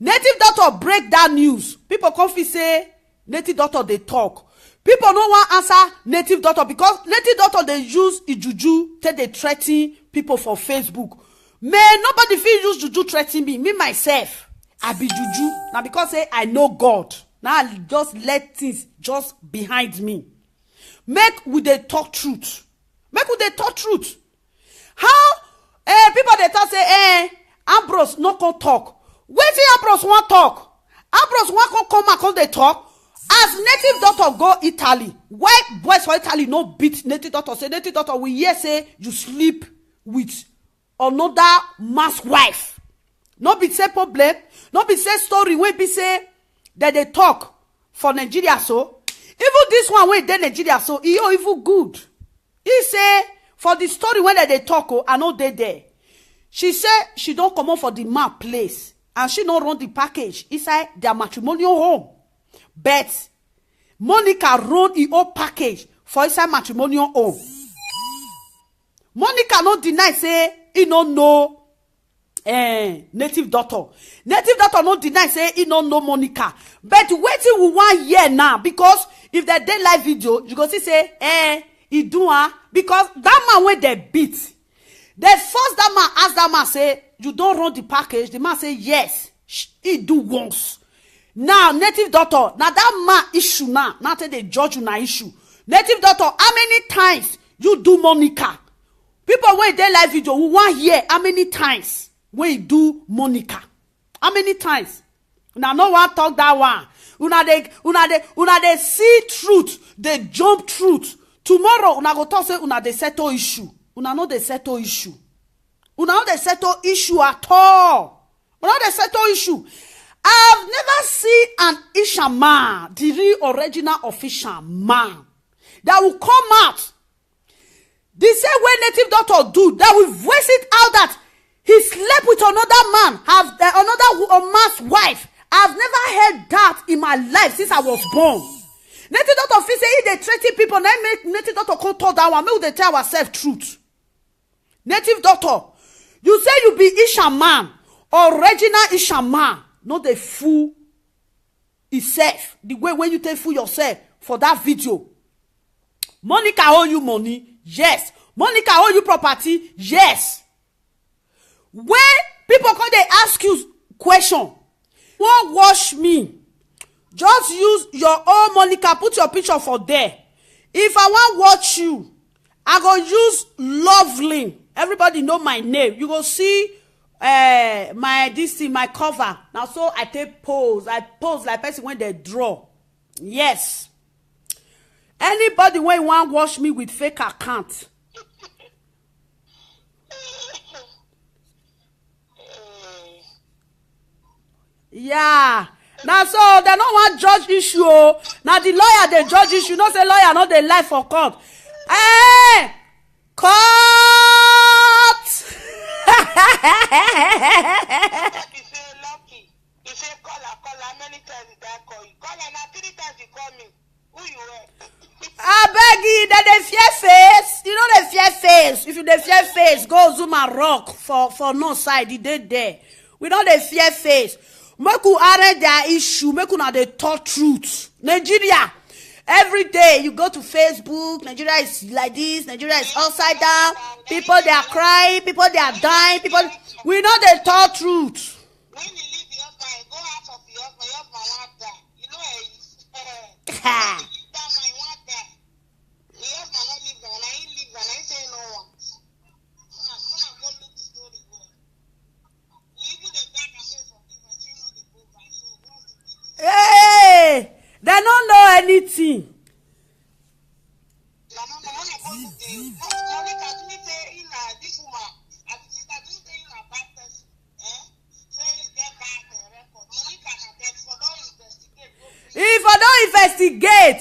Speaker 1: Native doctor break that news. People come fit say native doctor dey talk. People no wan answer native doctor because native doctor dey use juju take dey threaten people for Facebook. May nobody fit use juju threaten me myself I be juju na because say I know God. Now I just let things just behind me. Make we dey talk truth. Make we dey talk truth. How people dey talk say Ambrose no come talk. Wetin Ambrose wan talk? Ambrose wan come and come dey talk. As native doctor go Italy, why boys for Italy no beat native doctor? Say native doctor, we hear say you sleep with another man's wife. No be say problem, no be say story wey be say that they talk for Nigeria. So even this one wey dey Nigeria, so e even good. He say for the story when they talk, I know they there. She say she don't come out for the man place and she don't run the package inside their matrimonial home. But Monica run her own package for inside matrimonial home. Monica no deny say he no know native doctor. Native doctor no deny say he no know Monica. But wetin we want hear now, because if they dey live video, you go see say he do because that man wey they beat. The first that man ask that man say, you don't run the package. The man say yes, he do once. Now native doctor, now that man issue now take the judge na issue. Native doctor, how many times you do Monica? People wey dey live video, we want hear how many times when you do Monica. How many times? Una no one talk that one. Una dey see truth, they jump truth. Tomorrow una go talk say una dey settle issue. Una no dey settle issue. Una no dey settle issue at all. Una no dey settle issue. I've never seen an Isha man, the real original official man, that will come out. The same way native doctor do, that will voice it out that he slept with another man, have another man's wife. I've never heard that in my life since I was born. Native doctor feel say they threaten people. Now make native doctor come talk that one. Make they tell ourselves truth. Native doctor, you say you be Isha man, original Isha man. Not the fool itself. The way when you take fool yourself for that video. Monica owe you money? Yes. Monica owe you property? Yes. When people come, they ask you question. Won't wash me. Just use your own Monica. Put your picture for there. If I want watch you, I go use Lovely. Everybody know my name. You go see my cover. Now so I take pose. I pose like person when they draw. Yes. Anybody when want watch me with fake account. Yeah. Now so they don't want judge issue. Now the lawyer they judge issue. No say lawyer not they lie for court. Hey, court.
Speaker 2: He say call many times that call you. Call her now 3 times you call me. Who you were?
Speaker 1: I beg you, that they fear face. You know they fear face. If you they fear face, go zoom and rock for no side. You did there. We know they fear face. Make you arrange their issue. Make you know they talk truth. Nigeria. Every day you go to Facebook, Nigeria is like this, Nigeria is upside down. People they are crying, people they are dying, people. We know they talk truth.
Speaker 2: When you leave the husband, go out of the husband want that. You know that my want that. The husband not live there, and I live there, and I say no one. I'm go look the story well. Even the back and say for people, I say no they go back. So what's the big deal?
Speaker 1: Hey! They don't know anything. If I don't investigate,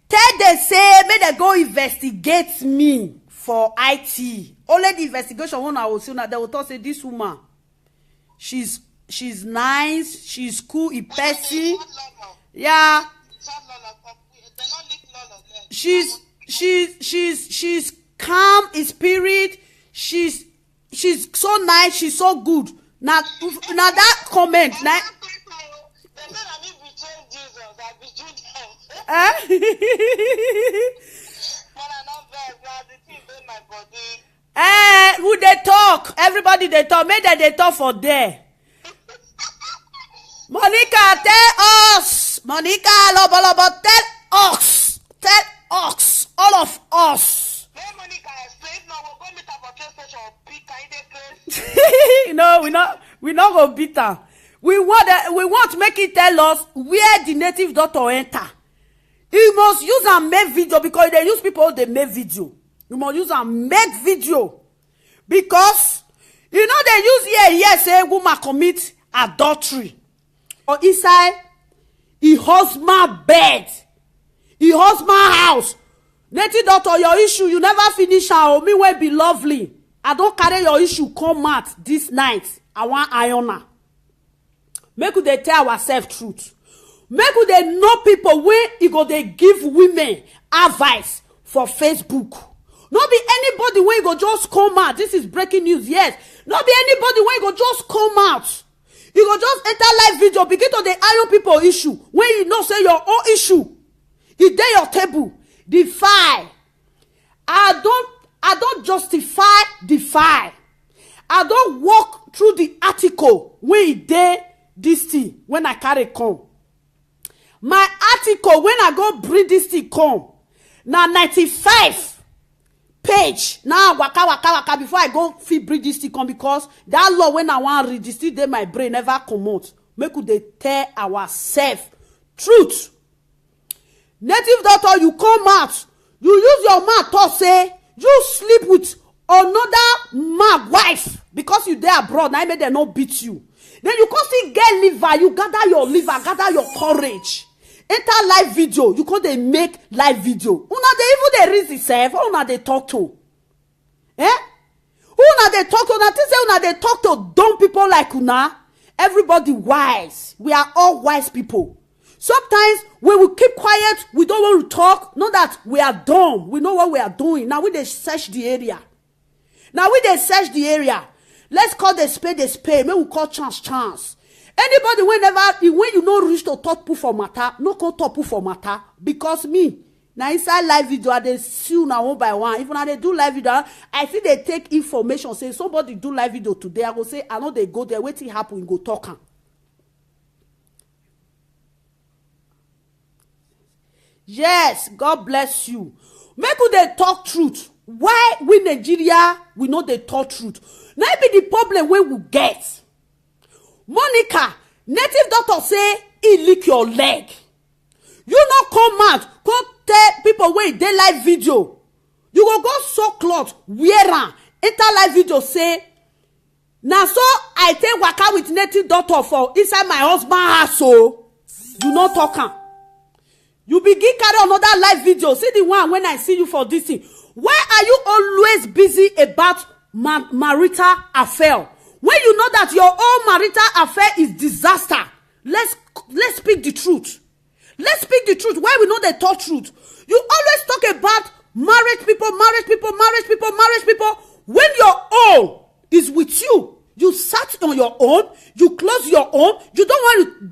Speaker 1: tell them say, may they go investigate me for IT. Only the investigation one I will see now, they will talk say this woman, she's nice, she's cool, a person. Yeah. She's calm in spirit. She's so nice. She's so good. Now that comment. Now,
Speaker 2: But I not vex. Now the thing in my body.
Speaker 1: Who they talk? Everybody they talk. Make them they talk for there. Monica, tell us. Monica, Lobo, tell us. Tell us. All of us.
Speaker 2: Hey, Monica, explain now. We're going to meet up for train station. Pick place.
Speaker 1: No, we not go beat her. We want to make it tell us where the native doctor enter. You must use and make video because they use people they make video. You must use and make video because they use here say woman commit adultery or inside a husband bed, a husband house. Native doctor, your issue you never finish her. Me will be lovely. I don't carry your issue come out this night. I want ironer. Make they tell ourselves truth. Make they know people when they give women advice for Facebook. Not be anybody when go just come out. This is breaking news. Yes. Not be anybody when go just come out. You go just enter live video begin to the iron people issue when you know say your own issue. It's there your table. Defy. I don't justify defy. I don't walk through the article when it there this thing when I carry come. My article when I go bring this thing come. Now 95 page. Now waka before I go fit bring this thing come because that law when I want read this thing my brain never come out. Make they tell ourselves truth. Native doctor, you come out. You use your mouth to say you sleep with another man wife because you there abroad. Now make them not beat you. Then you come see get liver. You gather your liver, gather your courage. Enter live video. You they make live video. Una they even they read itself. Una they talk to. Una they talk to. Una think say una they talk to dumb people like una. Everybody wise. We are all wise people. Sometimes when we keep quiet, we don't want to talk. Not that we are dumb. We know what we are doing. Now we they search the area. Let's call the spade a spade. Maybe we call chance. Anybody when you know reach to talk put for matter, no call talk put for matter. Because me, now inside live video, I they see now one by one. Even when they do live video, I see they take information. Say somebody do live video today, I go say, I know they go there, wait till happen, we go talk. Yes, God bless you. Make they talk truth. Why we Nigeria, we know they talk truth. Now be the problem where we get. Monica, native doctor say he lick your leg. You not come out, come tell people where they live video. You go so cloth, wear am, enter live video say, now so I take waka with native doctor for inside my husband house so you not talk am. You begin carry another live video. See the one when I see you for this thing. Why are you always busy about marital affair? When you know that your own marital affair is disaster, let's speak the truth. Let's speak the truth. Why we know the talk truth? You always talk about married people. When your own is with you, you sat on your own, you close your own, you don't want to